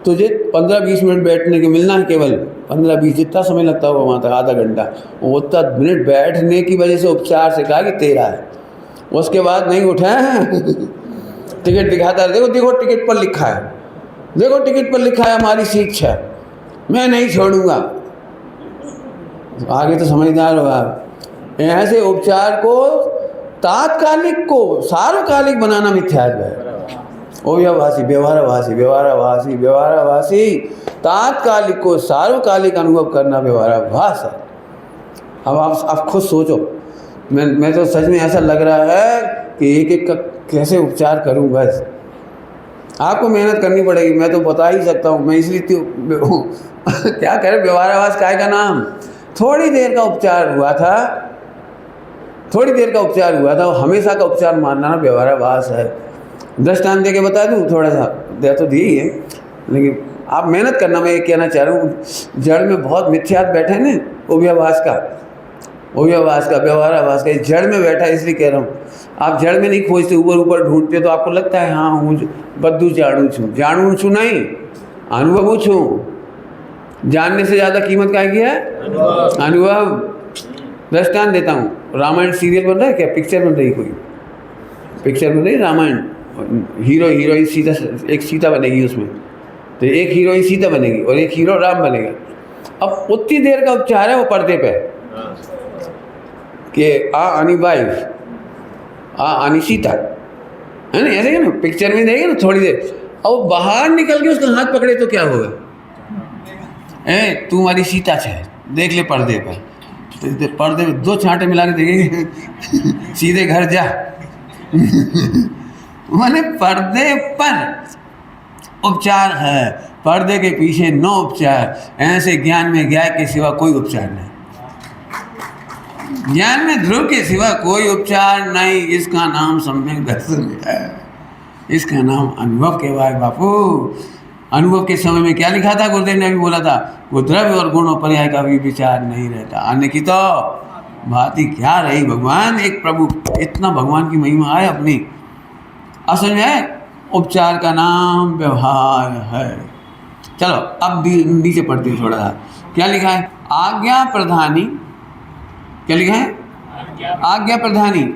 तुझे 15-20 मिनट बैठने के मिलना है, केवल 15-20 जितना समय लगता होगा वहाँ तक, आधा घंटा, उतना मिनट बैठने की वजह से उपचार से कहा कि तेरा है। उसके बाद नहीं उठा है टिकट दिखाता है, देखो देखो टिकट पर लिखा है, देखो टिकट पर लिखा है हमारी सीट 6, मैं नहीं छोड़ूंगा। आगे तो समझदार हो आप। ऐसे उपचार को, तात्कालिक को सार्वकालिक बनाना मिथ्यात्व है। ओव्यवासी, व्यवहारवासी, व्यवहारवासी, व्यवहारवासी, तात्कालिक को सार्वकालिक अनुभव करना व्यवहाराभास है। अब आप खुद सोचो, मैं तो सच में ऐसा लग रहा है कि एक एक का कैसे उपचार करूं। बस आपको मेहनत करनी पड़ेगी, मैं तो बता ही सकता हूं। मैं इसलिए क्या करें, व्यवहाराभास काय का नाम। थोड़ी देर का उपचार हुआ था, थोड़ी देर का उपचार हुआ था, हमेशा का उपचार मानना ना व्यवहाराभास है। दृष्टांत दे के बता दूँ, थोड़ा सा दे तो दी ही है, लेकिन आप मेहनत करना। मैं ये कहना चाह रहा हूँ, जड़ में बहुत मिथ्यात्व बैठे हैं ना, ओव्यवास का, ओव्यवास का, व्यवहाराभास का, जड़ में बैठा है, इसलिए कह रहा हूँ। आप जड़ में नहीं खोजते, ऊपर ऊपर ढूंढते, तो आपको लगता है हाँ हूँ बद्दू जाणू छूँ। जाणू छूँ नहीं, अनुभव छूँ। जानने से ज़्यादा कीमत क्या की है? अनुभव। दृष्टांत देता हूँ, रामायण सीरियल बन रहा है क्या? पिक्चर बन रही, कोई पिक्चर बन रही रामायण, हीरो हीरोइन सीता, एक सीता बनेगी उसमें, तो एक हीरोइन सीता बनेगी और एक हीरो राम बनेगा। अब उतनी देर का उपचार है वो पर्दे पे कि आ आनी वाइफ, आ आनी सीता, है ना, ऐसे ही ना पिक्चर में देखेंगे ना थोड़ी देर, अब बाहर निकल के उसका हाथ पकड़े तो क्या होगा? तू हमारी सीता है, देख ले पर्दे पर, तो पर्दे में 2 छांटे मिला के देखेंगे सीधे घर जा। माने पर्दे पर उपचार है, पर्दे के पीछे नो उपचार। ऐसे ज्ञान में गाय के सिवा कोई उपचार नहीं, ज्ञान में ध्रुव के सिवा कोई उपचार नहीं। इसका नाम सम्यक दर्शन है, इसका नाम अनुभव के भाई बापू। अनुभव के समय में क्या लिखा था? गुरुदेव ने भी बोला था, वो द्रव्य और गुण और पर्याय का भी विचार नहीं रहता। आने की तो बात ही क्या रही। भगवान एक प्रभु, इतना भगवान की महिमा है अपनी। असल में उपचार का नाम व्यवहार है। चलो अब भी नीचे पढ़ते हैं थोड़ा सा, क्या लिखा है? आज्ञा प्रधानी, क्या लिखा है? आज्ञा प्रधानी।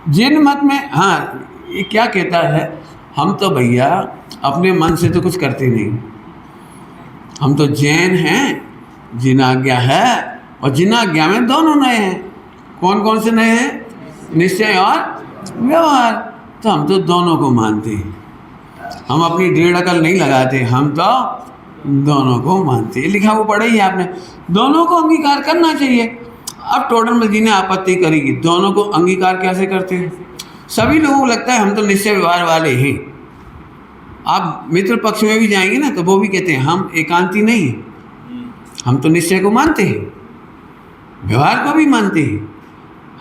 जिन मत में, हाँ ये क्या कहता है, हम तो भैया अपने मन से तो कुछ करते नहीं, हम तो जैन हैं, जिन आज्ञा है और जिन आज्ञा में दोनों नए हैं। कौन कौन से नए हैं? निश्चय और व्यवहार। तो हम तो दोनों को मानते हैं, हम अपनी डेढ़ अकल नहीं लगाते, हम तो दोनों को मानते हैं। लिखा वो पढ़े ही आपने, दोनों को अंगीकार करना चाहिए। अब टोडरमल जी ने आपत्ति करेगी, दोनों को अंगीकार कैसे करते हैं? सभी लोगों को लगता है हम तो निश्चय व्यवहार वाले हैं। आप मित्र पक्ष में भी जाएंगे ना तो वो भी कहते हैं हम एकांती नहीं हैं, हम तो निश्चय को मानते हैं, व्यवहार को भी मानते हैं।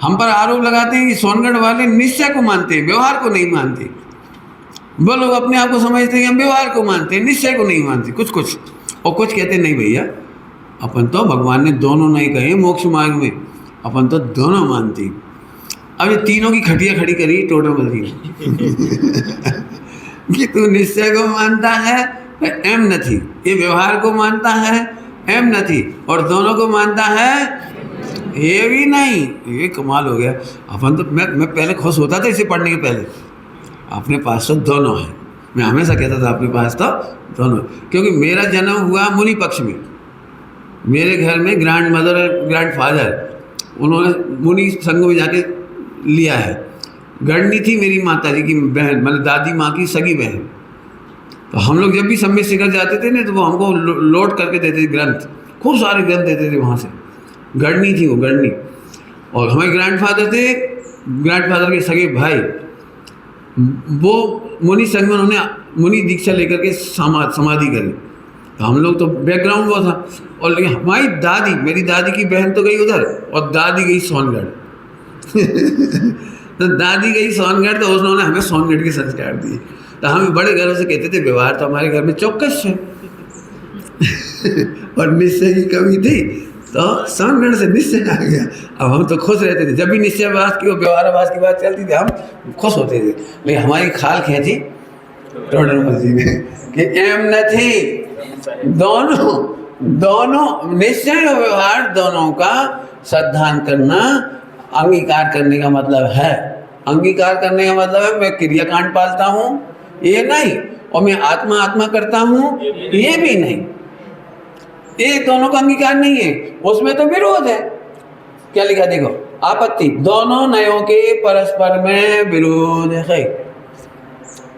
हम पर आरोप लगाते हैं कि सोनगढ़ वाले निश्चय को मानते हैं, व्यवहार को नहीं मानते। वो लोग अपने आप को समझते हैं कि हम व्यवहार को मानते हैं, निश्चय को नहीं मानते, कुछ। और कुछ कहते हैं नहीं भैया, अपन तो भगवान ने दोनों नहीं कहे मोक्ष मार्ग में, अपन तो दोनों मानते हैं। अब ये तीनों की खटिया खड़ी करी टोडरमल जी ने कि तू निश्चय को मानता है एम नहीं, ये व्यवहार को मानता है एम नहीं, और दोनों को मानता है ये भी नहीं। ये कमाल हो गया। अपन तो मैं पहले खुश होता था इसे पढ़ने के पहले, अपने पास तो दोनों है। मैं हमेशा कहता था अपने पास तो दोनों, क्योंकि मेरा जन्म हुआ मुनि पक्ष में। मेरे घर में ग्रैंड मदर और ग्रैंड फादर उन्होंने मुनि संघ में जाके लिया है। गढ़नी थी मेरी माता जी की बहन, मतलब दादी माँ की सगी बहन। तो हम लोग जब भी सम्मित शिखर जाते थे ना तो वो हमको लोड करके देते थे ग्रंथ, खूब सारे ग्रंथ देते थे वहाँ से। गढ़नी थी वो, गढ़नी। और हमारे ग्रैंडफादर थे, ग्रैंडफादर के सगे भाई, वो मुनि संघ में उन्होंने मुनि दीक्षा लेकर के समाधि करी। तो हम लोग तो बैकग्राउंड वो था। और लेकिन हमारी दादी, मेरी दादी की बहन तो गई उधर और दादी गई सोनगढ़ तो दादी गई सोनगढ़, तो उन्होंने हमें सोनगढ़ के संस्कार दिए। तो हम बड़े गर्व से कहते थे व्यवहार तो हमारे घर में चौकस है और निश्चय की कमी थी तो सोनगढ़ से निश्चय आ गया। अब हम तो खुश रहते थे, जब भी निश्चयवास की और व्यवहारवास की बात चलती थी हम खुश होते थे। लेकिन हमारी खाल खींची टोटल मशीन है कि एम નથી दोनों निश्चय और व्यवहार दोनों का श्रद्धान करना अंगीकार करने का मतलब है। अंगीकार करने का मतलब है मैं क्रियाकांड पालता हूँ ये नहीं, और मैं आत्मा आत्मा करता हूँ ये भी नहीं। ये दोनों का अंगीकार नहीं है, उसमें तो विरोध है। क्या लिखा देखो, आपत्ति दोनों नयों के परस्पर में विरोध है।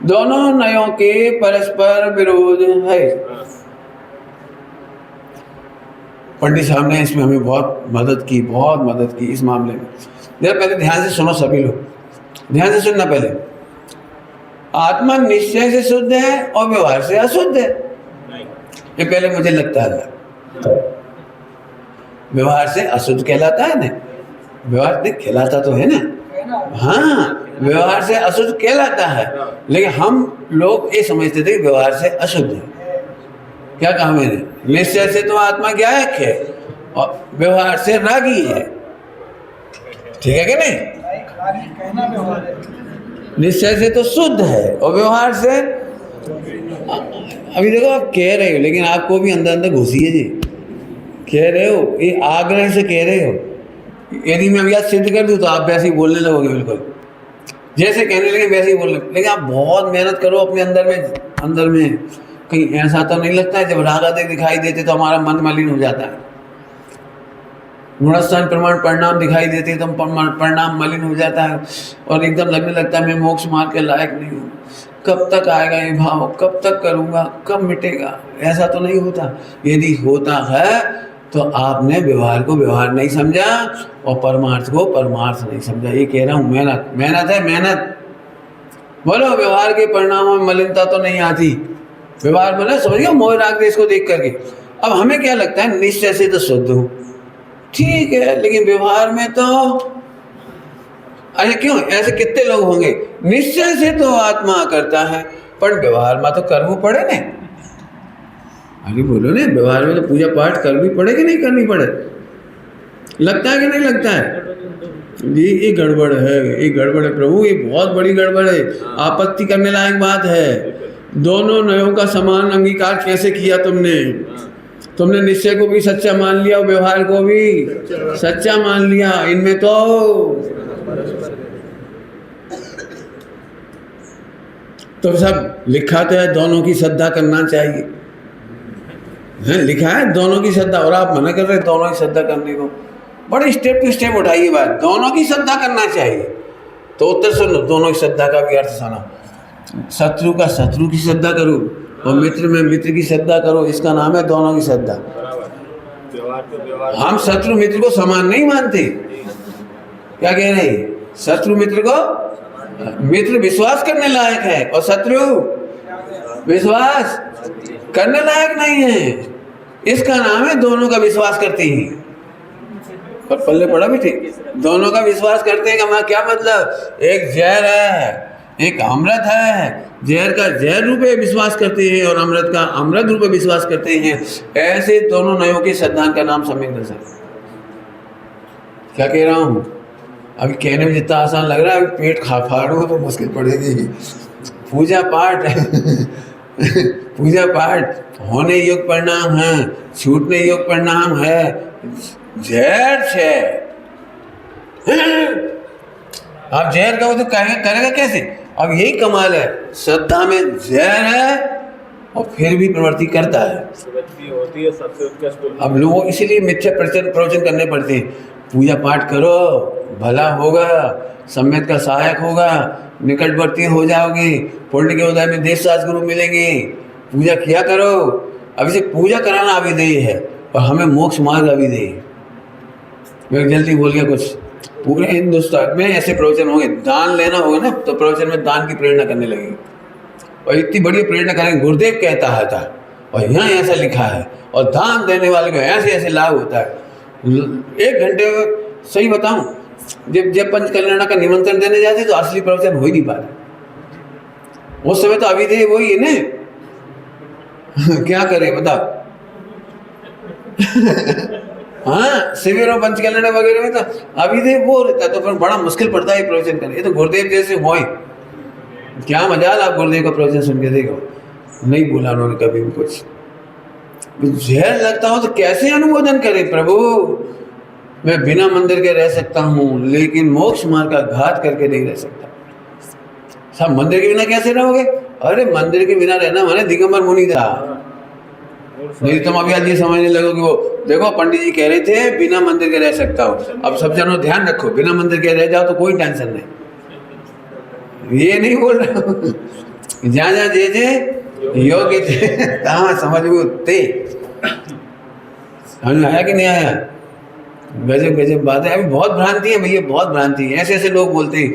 दोनों नयों के परस्पर विरोध है। पंडित साहब ने इसमें हमें बहुत मदद की इस मामले में। जरा पहले ध्यान से सुनो सभी लोग, ध्यान से सुनना। पहले आत्मा निश्चय से शुद्ध है और व्यवहार से अशुद्ध है, ये पहले मुझे लगता है। व्यवहार से अशुद्ध कहलाता है ना, व्यवहार से कहलाता तो है ना, हाँ व्यवहार से अशुद्ध कहलाता है, लेकिन हम लोग ये समझते थे कि व्यवहार से अशुद्ध है। क्या कहा मैंने, निश्चय से तो आत्मा ज्ञायक है और व्यवहार से रागी है। ठीक है कि नहीं? निश्चय से तो शुद्ध है और व्यवहार से, अभी देखो आप कह रहे हो लेकिन आपको भी अंदर अंदर घुसी है जी। कह रहे हो, ये आग्रह से कह रहे हो। यदि मैं अभी आज सिद्ध कर दूं तो आप वैसे ही बोलने लगोगे, बिल्कुल जैसे कहने लगे वैसे ही बोलने। लेकिन आप बहुत मेहनत करो अपने अंदर में कहीं ऐसा तो नहीं लगता है जब राग आदि दिखाई देते तो हमारा मन मलिन हो जाता है। गुणस्थान प्रमाण परिणाम दिखाई देते तो परिणाम मलिन हो जाता है और एकदम लगने लगता है मैं मोक्ष मार्ग के लायक नहीं हूँ। कब तक आएगा ये भाव, कब तक करूँगा, कब मिटेगा? ऐसा तो नहीं होता। यदि होता है तो आपने व्यवहार को व्यवहार नहीं समझा और परमार्थ को परमार्थ नहीं समझा। ये कह रहा हूँ, मेहनत है मेहनत। बोलो व्यवहार के परिणामों में मलिनता तो नहीं आती। व्यवहार मतलब समझ गया, मोह राग देश को देख करके। अब हमें क्या लगता है, निश्चय से तो शुद्ध हूँ, ठीक है, लेकिन व्यवहार में तो अच्छा क्यों? ऐसे कितने लोग होंगे निश्चय से तो आत्मा करता है पर व्यवहार में तो करना पड़े ने। अरे बोलो ने, व्यवहार में तो पूजा पाठ करनी पड़े कि नहीं करनी पड़े? लगता है कि नहीं लगता है? ये गड़बड़ है, ये गड़बड़ है प्रभु, ये बहुत बड़ी गड़बड़ है, आपत्ति करने लायक बात है। दोनों नयों का समान अंगीकार कैसे किया तुमने? तुमने निश्चय को भी सच्चा मान लिया और व्यवहार को भी सच्चा मान लिया। इनमें तो सब लिखा तो है दोनों की श्रद्धा करना चाहिए, है लिखा है दोनों की श्रद्धा, और आप मना कर रहे दोनों की श्रद्धा करने को। बड़े स्टेप टू स्टेप उठाइए बात, दोनों की श्रद्धा करना चाहिए। तो उत्तर सुनो, दोनों की श्रद्धा का भी अर्थ सुनो। शत्रु का शत्रु की श्रद्धा करो और मित्र में मित्र की श्रद्धा करो, इसका नाम है दोनों की श्रद्धा। हम शत्रु मित्र को समान नहीं मानते। क्या कह रहे हैं? शत्रु मित्र को, मित्र विश्वास करने लायक है और शत्रु विश्वास करने लायक नहीं है। इसका नाम है दोनों का विश्वास करते हैं। पर पल्ले पड़ा भी ठीक, दोनों का विश्वास करते हैं का क्या मतलब? एक जहर है एक अमृत है, जहर का जहर रूपे विश्वास करते हैं और अमृत का अमृत रूपे विश्वास करते हैं। ऐसे दोनों नयों के सिद्धांत का नाम सम्यक दर्शन। क्या कह रहा हूँ? अभी कहने में जितना आसान लग रहा है, अभी पेट फाड़ो तो मुश्किल पड़ेगी। पूजा पाठ पूजा पाठ होने योग्य परिणाम है, छूटने योग्य परिणाम है। जहर है, आप जहर कहो तो करेगा कैसे? अब यही कमाल है, श्रद्धा में जहर है और फिर भी प्रवृत्ति करता है। होती है सबसे उत्कृष्ट। अब लोगों इसीलिए मिथ्या प्रवचन करने पड़ते हैं। पूजा पाठ करो, भला होगा, सम्यक का सहायक होगा, निकटवर्ती हो जाओगे, पुण्य के उदय में देश राज गुरु मिलेंगे। पूजा किया करो। अभी से पूजा कराना अविधेय है और हमें मोक्ष मार्ग अविधेय है। मैं जल्दी बोल गया कुछ। पूरे हिंदुस्तान में ऐसे प्रवचन होंगे, दान लेना होगा ना तो प्रवचन में दान की प्रेरणा करने लगेगी और इतनी बड़ी प्रेरणा करेंगे। गुरुदेव कहता है था और यहाँ ऐसा लिखा है और दान देने वाले को ऐसे ऐसे लाभ होता है। 1 घंटे सही बताऊं, जब पंच कल्याण का निमंत्रण देने जाते तो असली प्रवचन हो ही नहीं पाता। उस समय तो अविधेय वही है ना। क्या करें बताओ? हाँ, शिविरों पंच कल्याण वगैरह में तो अविधेय वो रहता है, तो फिर बड़ा मुश्किल पड़ता है प्रवचन करने। ये तो गुरुदेव जैसे हो, क्या मजाल आप गुरुदेव का प्रवचन सुन के देखो, नहीं बोला उन्होंने कभी भी कुछ। जहर लगता हो तो कैसे अनुमोदन करे, प्रभु मैं बिना मंदिर के रह सकता हूँ लेकिन मोक्ष मार्ग का घात करके नहीं रह सकता। सब मंदिर के बिना कैसे रहोगे? अरे मंदिर के बिना रहना माने दिगंबर मुनि था। नहीं तुम अभी आज ये समझने लगो कि वो देखो पंडित जी कह रहे थे बिना मंदिर के रह सकता हूँ। अब सब जनों ध्यान रखो, बिना मंदिर के रह जाओ तो कोई टेंशन नहीं, ये नहीं बोल रहा हूँ। जहाँ जहाँ जे योग्य थे कहाँ समझ थे। समझ आया कि नहीं आया? गजब गजब बात है। अभी बहुत भ्रांति है भैया, बहुत भ्रांति है। ऐसे ऐसे लोग बोलते हैं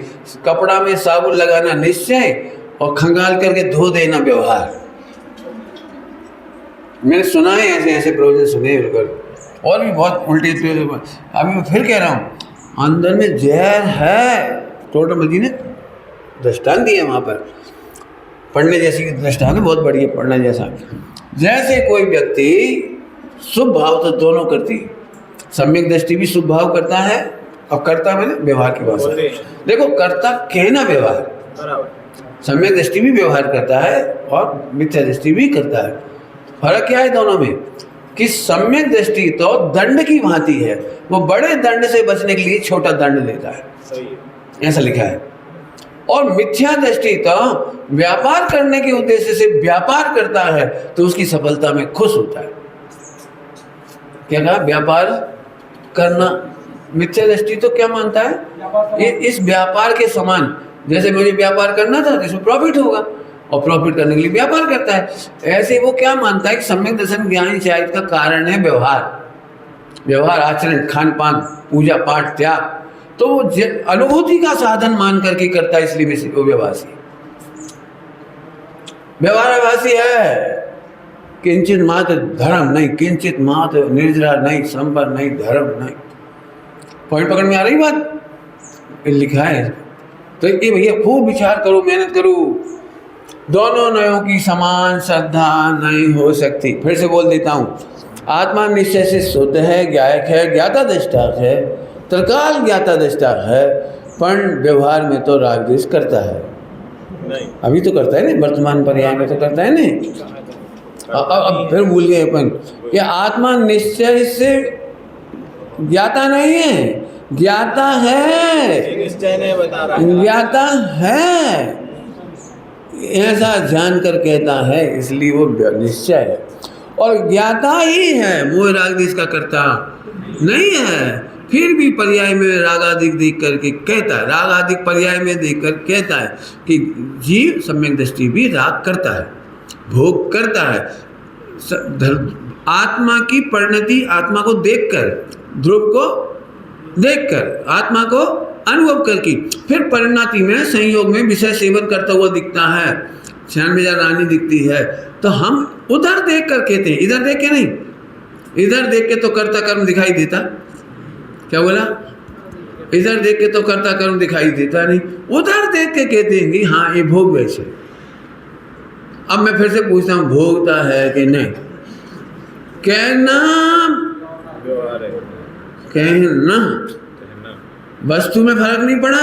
कपड़ा में साबुन लगाना निश्चय और खंगाल करके धो देना व्यवहार। मैंने सुना है ऐसे ऐसे प्रवचन सुने बिल्कुल, और भी बहुत उल्टे। अभी मैं फिर कह रहा हूँ अंदर में जहर है। टोटल जी ने दृष्टांत दिया वहाँ पर पढ़ने जैसी दृष्टांत बहुत बढ़िया पढ़ने जैसा। जैसे कोई व्यक्ति शुभ भाव तो दोनों करती, सम्यक दृष्टि भी शुभ भाव करता है और करता मैंने व्यवहार की भाषा। देखो कर्ता कहना व्यवहार, सम्यक दृष्टि भी व्यवहार करता है और मिथ्या दृष्टि भी करता है। फर्क क्या है दोनों में कि सम्यक दृष्टि तो दंड की भांति है, वो बड़े दंड से बचने के लिए छोटा दंड लेता है, ऐसा लिखा है। और मिथ्या दृष्टि तो व्यापार करने के उद्देश्य से व्यापार करता है तो उसकी सफलता में खुश होता है। क्या कहा? व्यापार करना। मिथ्या दृष्टि तो क्या मानता है? ये इस व्यापार के समान, जैसे मुझे व्यापार करना था तो इसमें प्रॉफिट होगा और प्रॉफिट करने के लिए व्यापार करता है। ऐसे वो क्या मानता है कि सम्यक दर्शन ज्ञान शायद का कारण है व्यवहार, आचरण, खान पान, पूजा पाठ, त्याग। तो वो अनुभूति का साधन मान करके करता है, इसलिए वो व्यवहारवासी है। किंचित मात्र धर्म नहीं, किंचित मात्र निर्जरा नहीं, संबर नहीं, धर्म नहीं। पॉइंट पकड़ में आ रही बात? लिखा है। तो ये भैया खूब विचार करो, मेहनत करो। दोनों नयों की समान श्रद्धा नहीं हो सकती। फिर से बोल देता हूँ, आत्मा निश्चय से शुद्ध है, ज्ञायक है, ज्ञाता दृष्टा है, त्रिकाल ज्ञाता दृष्टा है, पर व्यवहार में तो राग द्वेष करता है। नहीं। अभी तो करता है ना, वर्तमान पर्याय में तो करता है ना। अब फिर भूल गए अपन कि आत्मा निश्चय से ज्ञाता नहीं है, ज्ञाता है, निश्चय नहीं बता रहा, ज्ञाता है, ऐसा जानकर कहता है, इसलिए वो निश्चय है। और ज्ञाता ही है, मोह राग द्वेष का करता नहीं है। फिर भी पर्याय में रागादिक देख करके कहता है, रागादिक पर्याय में देख कर कहता है कि जीव सम्यक दृष्टि भी राग करता है, भोग करता है। आत्मा की परिणति, आत्मा को देखकर, ध्रुव को देखकर, आत्मा को अनुभव करके फिर परिणति में संयोग में विषय सेवन करता हुआ दिखता है, क्षण में जब रानी दिखती है तो हम उधर देख कर कहते हैं, इधर देख के नहीं। इधर देख के तो कर्ता कर्म दिखाई देता, क्या बोला? इधर देख के तो कर्ता कर्म दिखाई देता नहीं, उधर देख के कहते हैं कि हाँ ये भोग वैसे। अब मैं फिर से पूछता हूँ, भोगता है कि नहीं? कहना वस्तु में फर्क नहीं पड़ा।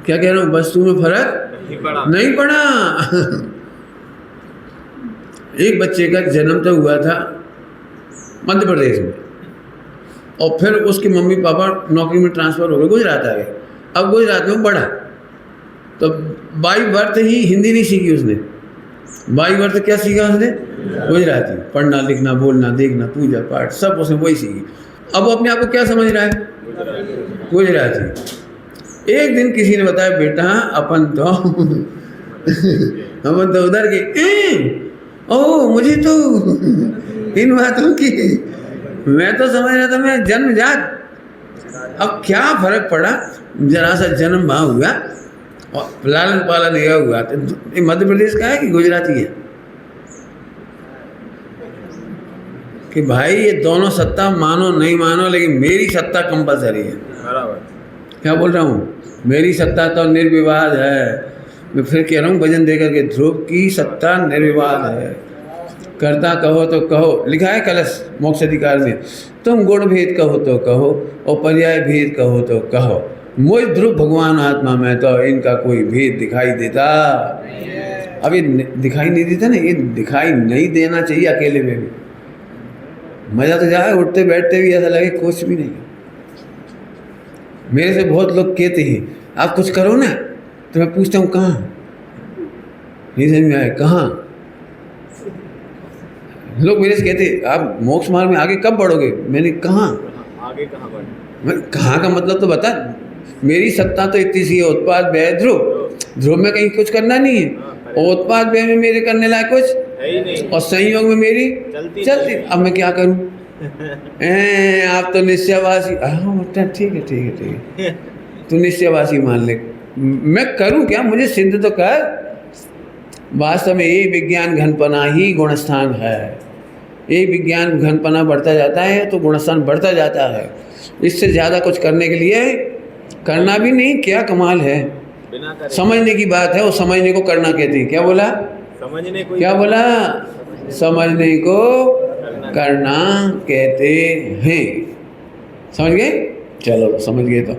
क्या कह रहा हूँ? वस्तु में फर्क नहीं पड़ा। एक बच्चे का जन्म तो हुआ था मध्य प्रदेश में, और फिर उसके मम्मी पापा नौकरी में ट्रांसफ़र हो गए, गुजरात आ गए। अब गुजरात में पढ़ा तो बाई बर्थ ही हिंदी नहीं सीखी उसने। बाई बर्थ क्या सीखा उसने? गुजराती। पढ़ना लिखना बोलना देखना पूजा पाठ सब उसने वही सीखी। अब वो अपने आप को क्या समझ रहा है? गुजराती। एक दिन किसी ने बताया, बेटा अपन तो उधर के ओ मुझे तो इन बातों की मैं तो समझ रहा था मैं जन्मजात। अब क्या फर्क पड़ा, जरा सा जन्म वहाँ हुआ और लालन पालन यह हुआ। तो मध्य प्रदेश का है कि गुजराती है? कि भाई ये दोनों सत्ता मानो नहीं मानो, लेकिन मेरी सत्ता कंपलसरी है। क्या बोल रहा हूँ? मेरी सत्ता तो निर्विवाद है। मैं फिर कह रहा हूँ भजन देकर के, ध्रुव की सत्ता निर्विवाद है। करता कहो तो कहो, लिखा है कलश मोक्ष अधिकार में, तुम गुण भेद कहो तो कहो और पर्याय भेद कहो तो कहो, मुझ ध्रुव भगवान आत्मा में तो इनका कोई भेद दिखाई देता। अब ये दिखाई नहीं देता ना, ये दिखाई नहीं देना चाहिए अकेले में भी। मज़ा तो जाए, उठते बैठते भी ऐसा लगे कुछ भी नहीं। मेरे से बहुत लोग कहते हैं आप कुछ करो ना, तो मैं पूछता हूँ कहाँ, नहीं समझ में आया कहाँ। लोग मेरे से कहते आप मोक्ष मार्ग में आगे कब बढ़ोगे, मैंने कहाँ आगे कहाँ बढ़े? मैं कहाँ का मतलब तो बता। मेरी सत्ता तो इतनी सी है, उत्पाद व्यय ध्रुव, ध्रुव में कहीं कुछ करना नहीं है, और उत्पाद व्यय में मेरे करने लायक कुछ है ही नहीं, और संयोग में मेरी चलती। अब मैं क्या करूं? आप तो निश्चयवासी, हाँ ठीक है ठीक है ठीक है, तू निश्चयवासी मान ले, मैं करूं क्या? मुझे सिद्ध तो कर। वास्तव में ये विज्ञान घनपना ही गुणस्थान है। ये विज्ञान घनपना बढ़ता जाता है तो गुणस्थान बढ़ता जाता है। इससे ज़्यादा कुछ करने के लिए करना भी नहीं, क्या कमाल है। बिना करे समझने की बात है, वो समझने को करना कहते हैं। क्या बोला? समझने को, क्या बोला? समझने को करना कहते हैं। समझ गए? चलो समझ गए तो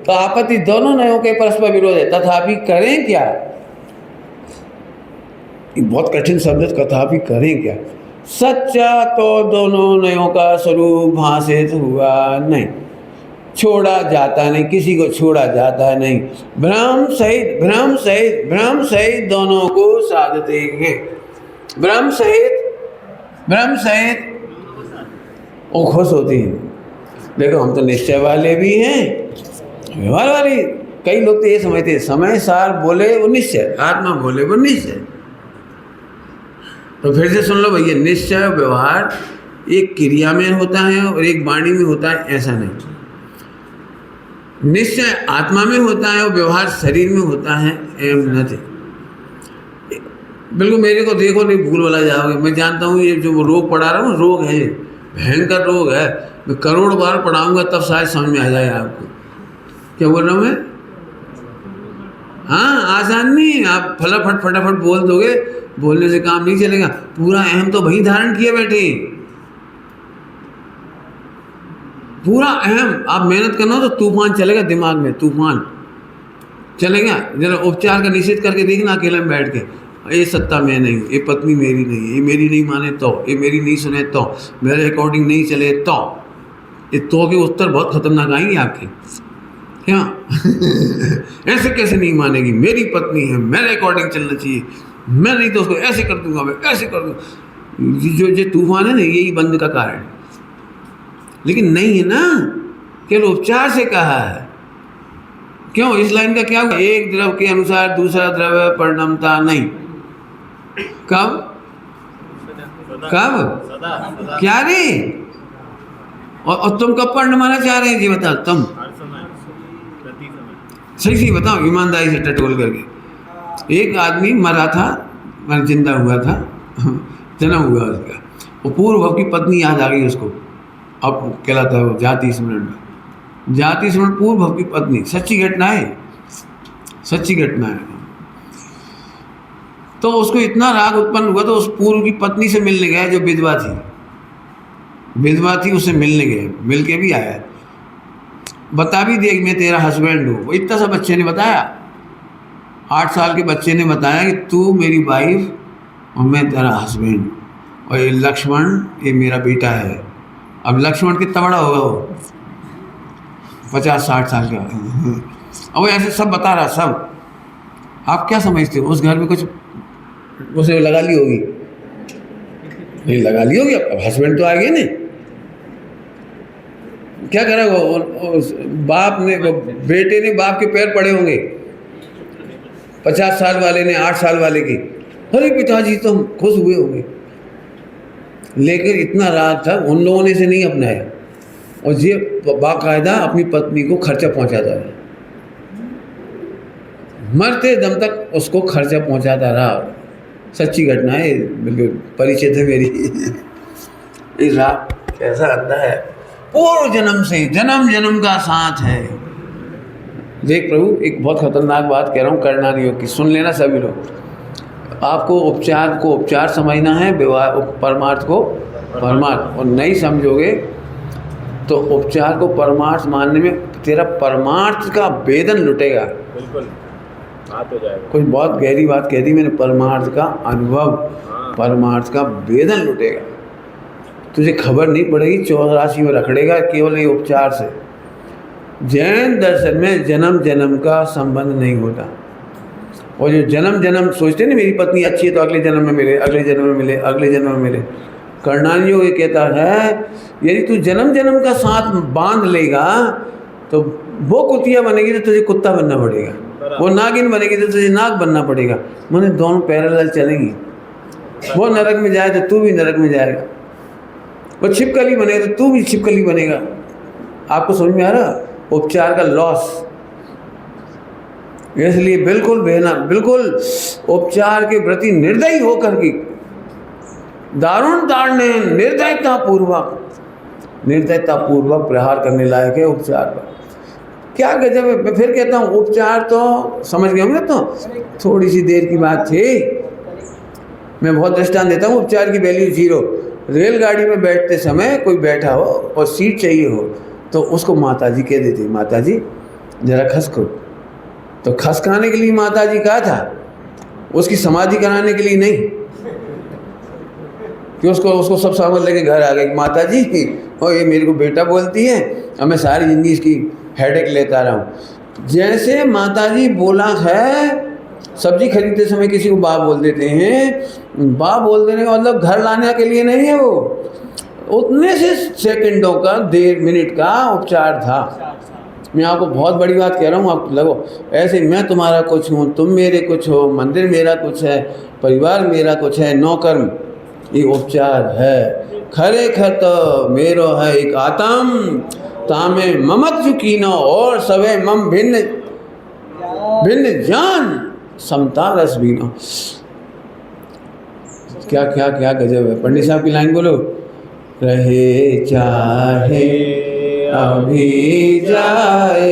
तो आपत्ति दोनों नयों के परस्पर विरोध है, तथापि करें क्या? ये बहुत कठिन शब्द है, तथापि करें क्या? सच्चा तो दोनों नयों का स्वरूप भाषित हुआ नहीं, छोड़ा जाता नहीं, किसी को छोड़ा जाता नहीं। भ्रम सहित दोनों को साधते हैं। भ्रम सहित वो खुश होती हैं। देखो हम तो निश्चय वाले भी हैं, व्यवहार वाले। कई लोग तो ये समझते हैं समय सार बोले वो निश्चय, आत्मा बोले वो निश्चय। तो फिर से सुन लो भैया, निश्चय व्यवहार एक क्रिया में होता है और एक वाणी में होता है, ऐसा नहीं। निश्चय आत्मा में होता है और व्यवहार शरीर में होता है, एम नथिंग। बिल्कुल मेरे को देखो नहीं भूल वाला जाओगे। मैं जानता हूँ ये जो रोग पढ़ा रहा हूँ रोग है, भयंकर रोग है। मैं करोड़ बार पढ़ाऊंगा तब शायद समझ में आ जाए आपको। क्या बोल रहा हूँ मैं? हाँ, आसान नहीं है। आप फटाफट बोल दोगे, बोलने से काम नहीं चलेगा। पूरा अहम तो वही धारण किए बैठे, पूरा अहम। आप मेहनत करना तो तूफान चलेगा दिमाग में, तूफान चलेगा। जरा उपचार का निषेध करके देखना अकेले में बैठ के, ये सत्ता मैं नहीं, ये पत्नी मेरी नहीं, ये मेरी नहीं माने तो, ये मेरी नहीं सुने तो, मेरे अकॉर्डिंग नहीं चले तो। ये तो के उत्तर बहुत खतरनाक आएंगे आपके। क्या ऐसे कैसे नहीं मानेगी? मेरी पत्नी है, मेरे अकॉर्डिंग चलना चाहिए, मैं नहीं तो उसको ऐसे कर दूंगा, मैं ऐसे कर दूंगा। जो तूफान है ना, यही बंद का कारण है। लेकिन नहीं है ना, केवल उपचार से कहा है। क्यों? इस लाइन का क्या हुआ? एक द्रव के अनुसार दूसरा द्रव्य परिणमता नहीं। कब? क्या रे? और तुम कब परिणमाना चाह रहे हैं जी? बताओ तुम, सही बताओ ईमानदारी से टटोल करके। एक आदमी मरा था, जिंदा हुआ था, जन्म हुआ उसका, वो पूर्व भव की पत्नी याद आ गई उसको। अब कहलाता है वो जाति स्मरण में। जाति स्मरण पूर्व भव की पत्नी, सच्ची घटना है, सच्ची घटना है। तो उसको इतना राग उत्पन्न हुआ तो उस पूर्व की पत्नी से मिलने गया जो विधवा थी। विधवा थी, उससे मिलने गए, मिल के भी आया। बता भी दिया कि मैं तेरा हस्बैंड हूँ। वो इतना सा बच्चे ने बताया, 8 साल के बच्चे ने बताया कि तू मेरी वाइफ और मैं तेरा हस्बैंड हूँ, और ये लक्ष्मण ये मेरा बेटा है। अब लक्ष्मण कितना बड़ा होगा वो? 50-60 साल का। अब वो ऐसे सब बता रहा सब। आप क्या समझते हो? उस घर में कुछ उसे लगा ली होगी, नहीं लगा ली होगी। अब हस्बैंड तो आ गए ना, क्या करेगा बाप ने, बेटे ने बाप के पैर पड़े होंगे, 50 साल वाले ने 8 साल वाले की। अरे पिताजी तुम खुश हुए होंगे। लेकिन इतना राग था, उन लोगों ने इसे नहीं अपनाया, और ये बाकायदा अपनी पत्नी को खर्चा पहुंचाता रहा, मरते दम तक उसको खर्चा पहुंचाता रहा। सच्ची घटना है, बिल्कुल परिचित है मेरी। इस राग कैसा लगता है? पूर्व जन्म से, जन्म का साथ है। देख प्रभु, एक बहुत खतरनाक बात कह रहा हूँ, करना नहीं हो कि सुन लेना सभी लोग। आपको उपचार को उपचार समझना है, व्यवहार परमार्थ को परमार्थ, और नहीं समझोगे तो उपचार को परमार्थ मानने में तेरा परमार्थ का वेदन लुटेगा। बिल्कुल बात हो जाएगा। कुछ बहुत गहरी बात कह दी मैंने, परमार्थ का अनुभव, हाँ। परमार्थ का वेदन लुटेगा। तुझे खबर नहीं पड़ेगी, 84 में रखड़ेगा केवल ये उपचार से। जैन दर्शन में जन्म जन्म का संबंध नहीं होता। और जो जन्म जन्म सोचते ना मेरी पत्नी अच्छी है तो अगले जन्म में मिले, अगले जन्म में मिले, अगले जन्म में मिले। कर्णान योग ये कहता है यदि तू जन्म जन्म का साथ बांध लेगा तो वो कुतिया बनेगी तो तुझे कुत्ता बनना पड़ेगा, वो नागिन बनेगी तो तुझे नाग बनना पड़ेगा। मैंने दोनों पैरेलल चलेंगी। वो नरक में जाए तो तू भी नरक में जाएगा, वो छिपकली बनेगा तो तू भी छिपकली बनेगा। आपको समझ में आ रहा उपचार का लॉस? इसलिए बिल्कुल बहना, बिल्कुल उपचार के प्रति निर्दयी होकर की दारुण दारुण निर्दयता पूर्वक प्रहार करने लायक है उपचार पर। क्या गजब है। मैं फिर कहता हूँ उपचार तो समझ गए होंगे, तो थोड़ी सी देर की बात थी। मैं बहुत दृष्टांत देता हूँ, उपचार की वैल्यू 0। रेलगाड़ी में बैठते समय कोई बैठा हो और सीट चाहिए हो तो उसको माताजी कह देती, माताजी जरा खसको। तो खसकाने के लिए माताजी कहा था, उसकी समाधि कराने के लिए नहीं कि उसको सब सामान लेके घर आ गए। माताजी और ये मेरे को बेटा बोलती है और मैं सारी ज़िंदगी इसकी हेडेक लेता रहा हूँ। जैसे माताजी बोला है, सब्जी खरीदते समय किसी को बाप बोल देते हैं, बाप बोल देने का मतलब घर लाने के लिए नहीं है, वो उतने से सेकंडों का, देर मिनट का उपचार था। मैं आपको बहुत बड़ी बात कह रहा हूँ, आप लगो ऐसे मैं तुम्हारा कुछ हूँ, तुम मेरे कुछ हो, मंदिर मेरा कुछ है, परिवार मेरा कुछ है, नौकर्म, ये उपचार है। खरे खत मेरो है एक आत्म तामे ममत चुकीनो और सवे मम भिन्न भिन्न ज्ञान समता रस बीनो। क्या क्या क्या गजब है। पंडित साहब की लाइन बोलो, रहे चाहे अभी जाए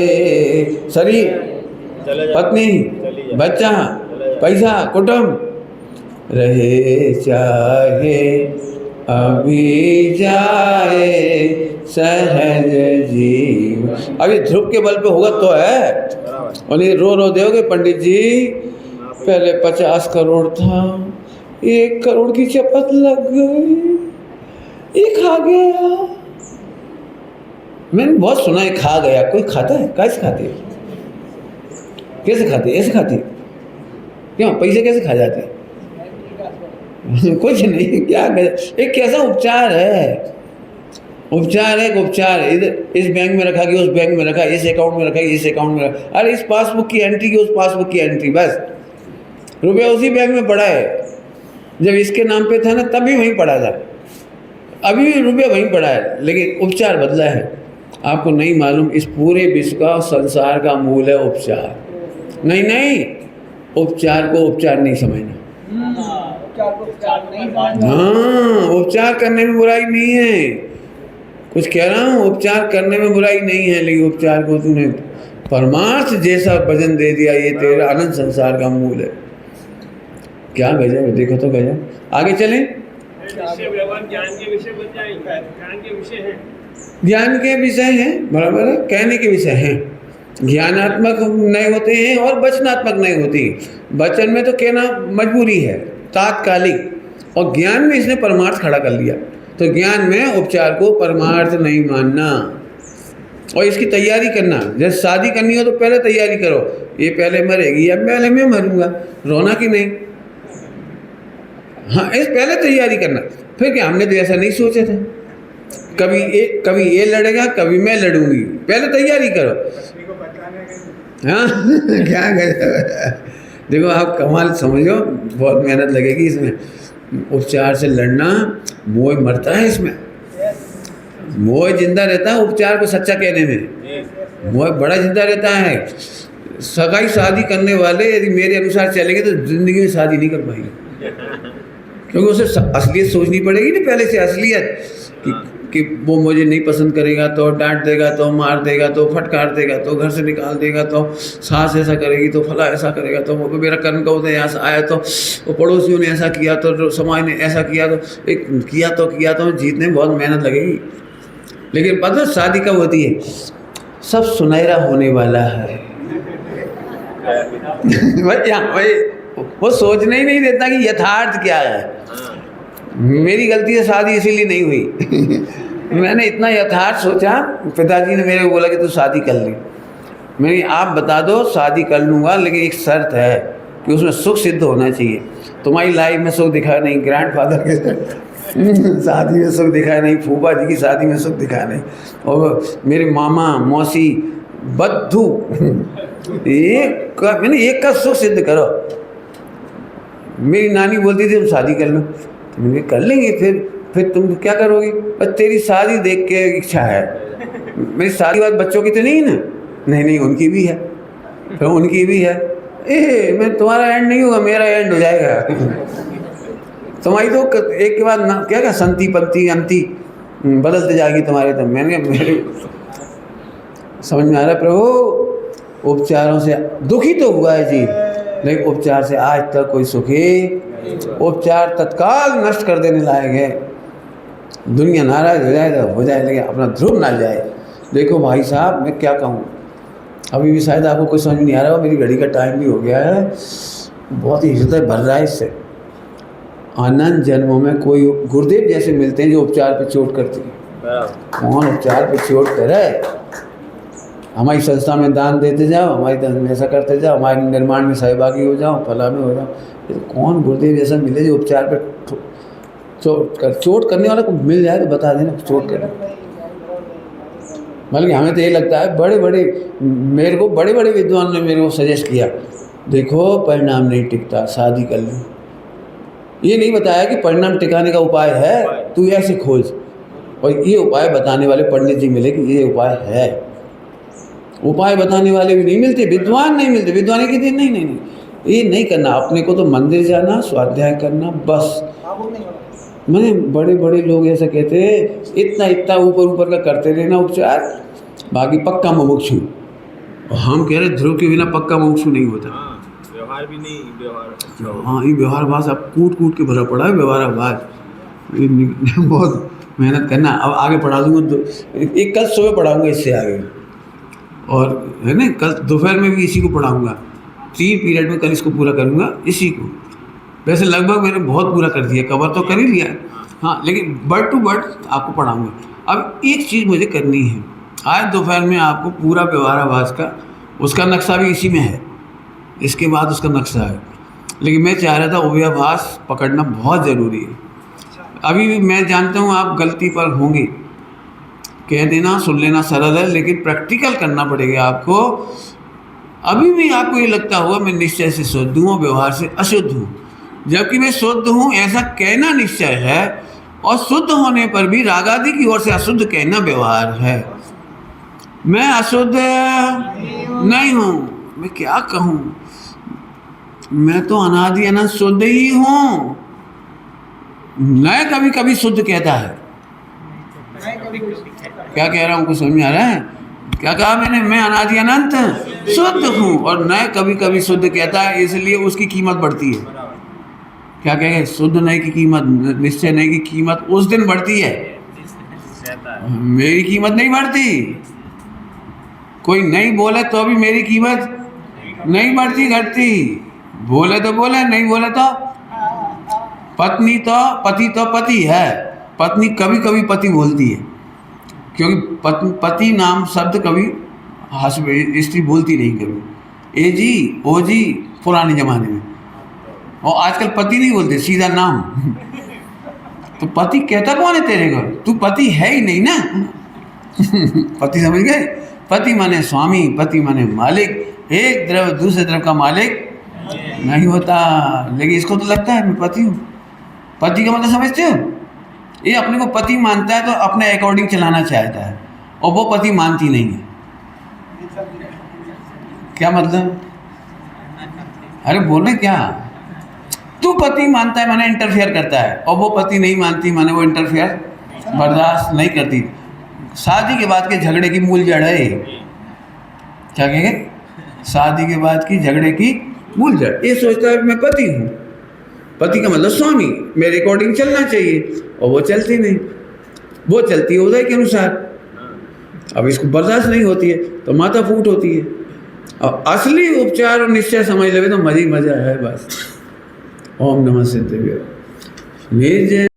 शरीर, पत्नी, बच्चा, पैसा, कुटुंब, रहे चाहे अभी जाए सहज जीव। अभी ध्रुव के बल पे होगा तो है, और ये रो रो दोगे पंडित जी पहले 50 करोड़ था, 1 करोड़ की चपत लग गई, ये खा गया। मैंने बहुत सुना है खा गया। कोई खाता है? कैसे खाते हैं? कैसे खाते? ऐसे खाते? क्यों? पैसे कैसे खा जाते हैं? कुछ नहीं। क्या एक कैसा उपचार है? उपचार है, उपचार है। इधर इस बैंक में रखा कि उस बैंक में रखा, इस अकाउंट में रखा, इस अकाउंट में रखा। अरे इस पासबुक की एंट्री की उस पासबुक की एंट्री, बस रुपया उसी बैंक में पड़ा है। जब इसके नाम पे था ना तब भी वहीं पड़ा था, अभी भी रुपया वहीं पड़ा है, लेकिन उपचार बदला है। आपको नहीं मालूम, इस पूरे विश्व का, संसार का मूल है उपचार। नहीं नहीं, उपचार को उपचार नहीं समझना। हाँ, उपचार करने में बुराई नहीं है, कुछ कह रहा हूँ, उपचार करने में बुराई नहीं है, लेकिन उपचार को तूने परमार्थ जैसा वजन दे दिया, ये तेरा अनंत संसार का मूल है। क्या गजब है, देखो तो गजब। आगे चलें। ज्ञान के विषय बन जाएंगे, ज्ञान के विषय हैं, ज्ञान के विषय हैं, बराबर है, कहने के विषय हैं। ज्ञानात्मक नहीं होते हैं और वचनात्मक नहीं होती। वचन में तो कहना मजबूरी है, तात्कालिक, और ज्ञान में इसने परमार्थ खड़ा कर लिया। तो ज्ञान में उपचार को परमार्थ नहीं मानना और इसकी तैयारी करना। जैसे शादी करनी हो तो पहले तैयारी करो, ये पहले मरेगी या पहले मैं मरूंगा, रोना कि नहीं? हाँ, इस पहले तैयारी करना। फिर क्या, हमने तो ऐसा नहीं सोचे थे, कभी ये लड़ेगा, कभी मैं लड़ूंगी, पहले तैयारी करो। हाँ क्या गजब। देखो आप कमाल समझो, बहुत मेहनत लगेगी इसमें। उपचार से लड़ना, मोह मरता है इसमें, मोह जिंदा रहता है उपचार को सच्चा कहने में, मोह बड़ा जिंदा रहता है। सगाई शादी करने वाले यदि मेरे अनुसार चलेंगे तो जिंदगी में शादी नहीं कर पाएंगे, क्योंकि उसे असलियत सोचनी पड़ेगी ना पहले से, असलियत कि वो मुझे नहीं पसंद करेगा तो डांट देगा, तो मार देगा, तो फटकार देगा, तो घर से निकाल देगा, तो सास ऐसा करेगी, तो फला ऐसा करेगा, तो मेरा कर्म का उदय यहाँ आया, तो वो पड़ोसियों ने ऐसा किया, तो समाज ने ऐसा किया, तो एक किया तो जीतने में बहुत मेहनत लगेगी। लेकिन पता शादी कब होती है? सब सुनहरा होने वाला है। भाई वो सोचने ही नहीं देता कि यथार्थ क्या है। मेरी गलती से शादी इसीलिए नहीं हुई। मैंने इतना यथार्थ सोचा, पिताजी ने मेरे को बोला कि तू शादी कर ली। मैंने आप बता दो शादी कर लूँगा, लेकिन एक शर्त है कि उसमें सुख सिद्ध होना चाहिए। तुम्हारी लाइफ में सुख दिखा नहीं, ग्रैंडफादर के शादी में सुख दिखा नहीं, फूफा जी की शादी में सुख दिखा नहीं, और मेरे मामा मौसी बद्दू एक का सुख सिद्ध करो। मेरी नानी बोलती थी हम शादी कर लो, तो मैंने कर लेंगे, फिर तुम क्या करोगी? बस तेरी शादी देख के इच्छा है। मेरी शादी बात बच्चों की तो नहीं ना? नहीं उनकी भी है, फिर उनकी भी है। मैं तुम्हारा एंड नहीं होगा, मेरा एंड हो जाएगा। तुम्हारी तो एक के बाद ना क्या संति पंक्ति अंति बदलते जाएगी तुम्हारे। तो मैंने मेरे समझ में आ रहा है प्रभु, उपचारों से दुखी तो हुआ है जी, लेकिन उपचार से आज तक कोई सुखी, उपचार तत्काल नष्ट कर देने लायक है। दुनिया नाराज हो जाए तो हो जाए, लेकिन अपना ध्रुव ना जाए। देखो भाई साहब, मैं क्या कहूँ, अभी भी शायद आपको कुछ समझ नहीं आ रहा हो, मेरी घड़ी का टाइम भी हो गया है। बहुत ही हृदय भर रहा है इससे। अनंत जन्मों में कोई गुरुदेव जैसे मिलते हैं जो उपचार पे चोट करते हैं। कौन उपचार पे चोट करे? हमारी संस्था में दान देते जाओ, हमारी दान में ऐसा करते जाओ, हमारे निर्माण में सहभागी हो जाओ, फला में हो जाओ। ये तो कौन गुरुदेव जैसा मिले जो उपचार पे चोट करने वाला को मिल जाए तो बता देना चोट करने। बल्कि हमें तो ये लगता है मेरे को बड़े बड़े विद्वान ने मेरे को सजेस्ट किया, देखो परिणाम नहीं टिकता, शादी कर लो। ये नहीं बताया कि परिणाम टिकाने का उपाय है, तू ऐसे खोज। और ये उपाय बताने वाले पंडित जी मिले कि ये उपाय है। उपाय बताने वाले भी नहीं मिलते, विद्वान नहीं मिलते। विद्वान की दिन नहीं, ये नहीं करना। अपने को तो मंदिर जाना, स्वाध्याय करना, बस। मैंने बड़े बड़े लोग ऐसा कहते हैं, इतना ऊपर का करते रहना उपचार, बाकी पक्का मुमुक्षु। और हम कह रहे ध्रुव के बिना पक्का मुमुक्षु नहीं होता। व्यवहार भी नहीं, व्यवहार। हाँ, ये व्यवहारवाद अब कूट के भरा पड़ा है। व्यवहारवाद बहुत मेहनत करना। अब आगे पढ़ा दूंगा तो एक कल सुबह पढ़ाऊंगा इससे आगे, और है ना कल दोपहर में भी इसी को पढ़ाऊंगा। 3 पीरियड में कल इसको पूरा करूंगा इसी को। वैसे लगभग मैंने बहुत पूरा कर दिया, कवर तो कर ही लिया, हाँ, लेकिन वर्ड टू वर्ड आपको पढ़ाऊंगा। अब एक चीज़ मुझे करनी है, आज दोपहर में आपको पूरा व्यवहाराभास का उसका नक्शा भी इसी में है, इसके बाद उसका नक्शा है। लेकिन मैं चाह रहा था अव्यभास पकड़ना बहुत ज़रूरी है। अभी भी मैं जानता हूँ आप गलती पर होंगे, कह देना सुन लेना सरल है, लेकिन प्रैक्टिकल करना पड़ेगा आपको। अभी भी आपको ये लगता होगा मैं निश्चय से शुद्ध हूँ और व्यवहार से अशुद्ध हूँ, जबकि मैं शुद्ध हूँ ऐसा कहना निश्चय है, और शुद्ध होने पर भी रागादि की ओर से अशुद्ध कहना व्यवहार है। मैं अशुद्ध नहीं हूँ, मैं क्या कहूँ, मैं तो अनादि अनंत शुद्ध ही हूँ। मैं कभी कभी शुद्ध कहता है। क्या कह रहा हूँ कुछ समझ में आ रहा है? क्या कहा मैंने? मैं अनादि अनंत शुद्ध हूँ, और नए कभी कभी शुद्ध कहता है, इसलिए उसकी कीमत बढ़ती है। क्या कहेंगे? शुद्ध नए की कीमत, निश्चय नए की कीमत उस दिन बढ़ती है, मेरी कीमत नहीं बढ़ती। कोई नहीं बोले तो भी मेरी कीमत नहीं बढ़ती, घटती। बोले तो बोले, नहीं बोले तो पत्नी तो पति है। पत्नी कभी कभी पति बोलती है, क्योंकि पति नाम शब्द कभी हस्बैंड स्त्री बोलती नहीं कभी। ए जी, ओ जी, पुराने ज़माने में। और आजकल पति नहीं बोलते, सीधा नाम। तो पति कहता कौन है तेरे को? तू पति है ही नहीं ना। पति समझ गए? पति माने स्वामी, पति माने मालिक। एक द्रव दूसरे द्रव का मालिक नहीं होता, लेकिन इसको तो लगता है मैं पति हूँ। पति का मतलब समझते हो? ये अपने को पति मानता है तो अपने अकॉर्डिंग चलाना चाहता है, और वो पति मानती नहीं है। क्या मतलब? अरे बोल रहे क्या? तू पति मानता है माने इंटरफेयर करता है, और वो पति नहीं मानती माने वो इंटरफेयर बर्दाश्त नहीं करती। शादी के बाद के झगड़े की मूल जड़ है। क्या कहेंगे? शादी के बाद की झगड़े की मूल जड़ ये सोचता है मैं पति हूँ। पति का मतलब स्वामी, मेरे अकॉर्डिंग चलना चाहिए, और वो चलती नहीं। वो चलती है उदय के अनुसार। अब इसको बर्दाश्त नहीं होती है तो माथा फूट होती है। और असली उपचार और निश्चय समझ लेवे तो मजा ही मजा है बस। ओम नमः सिद्धेभ्यो। निज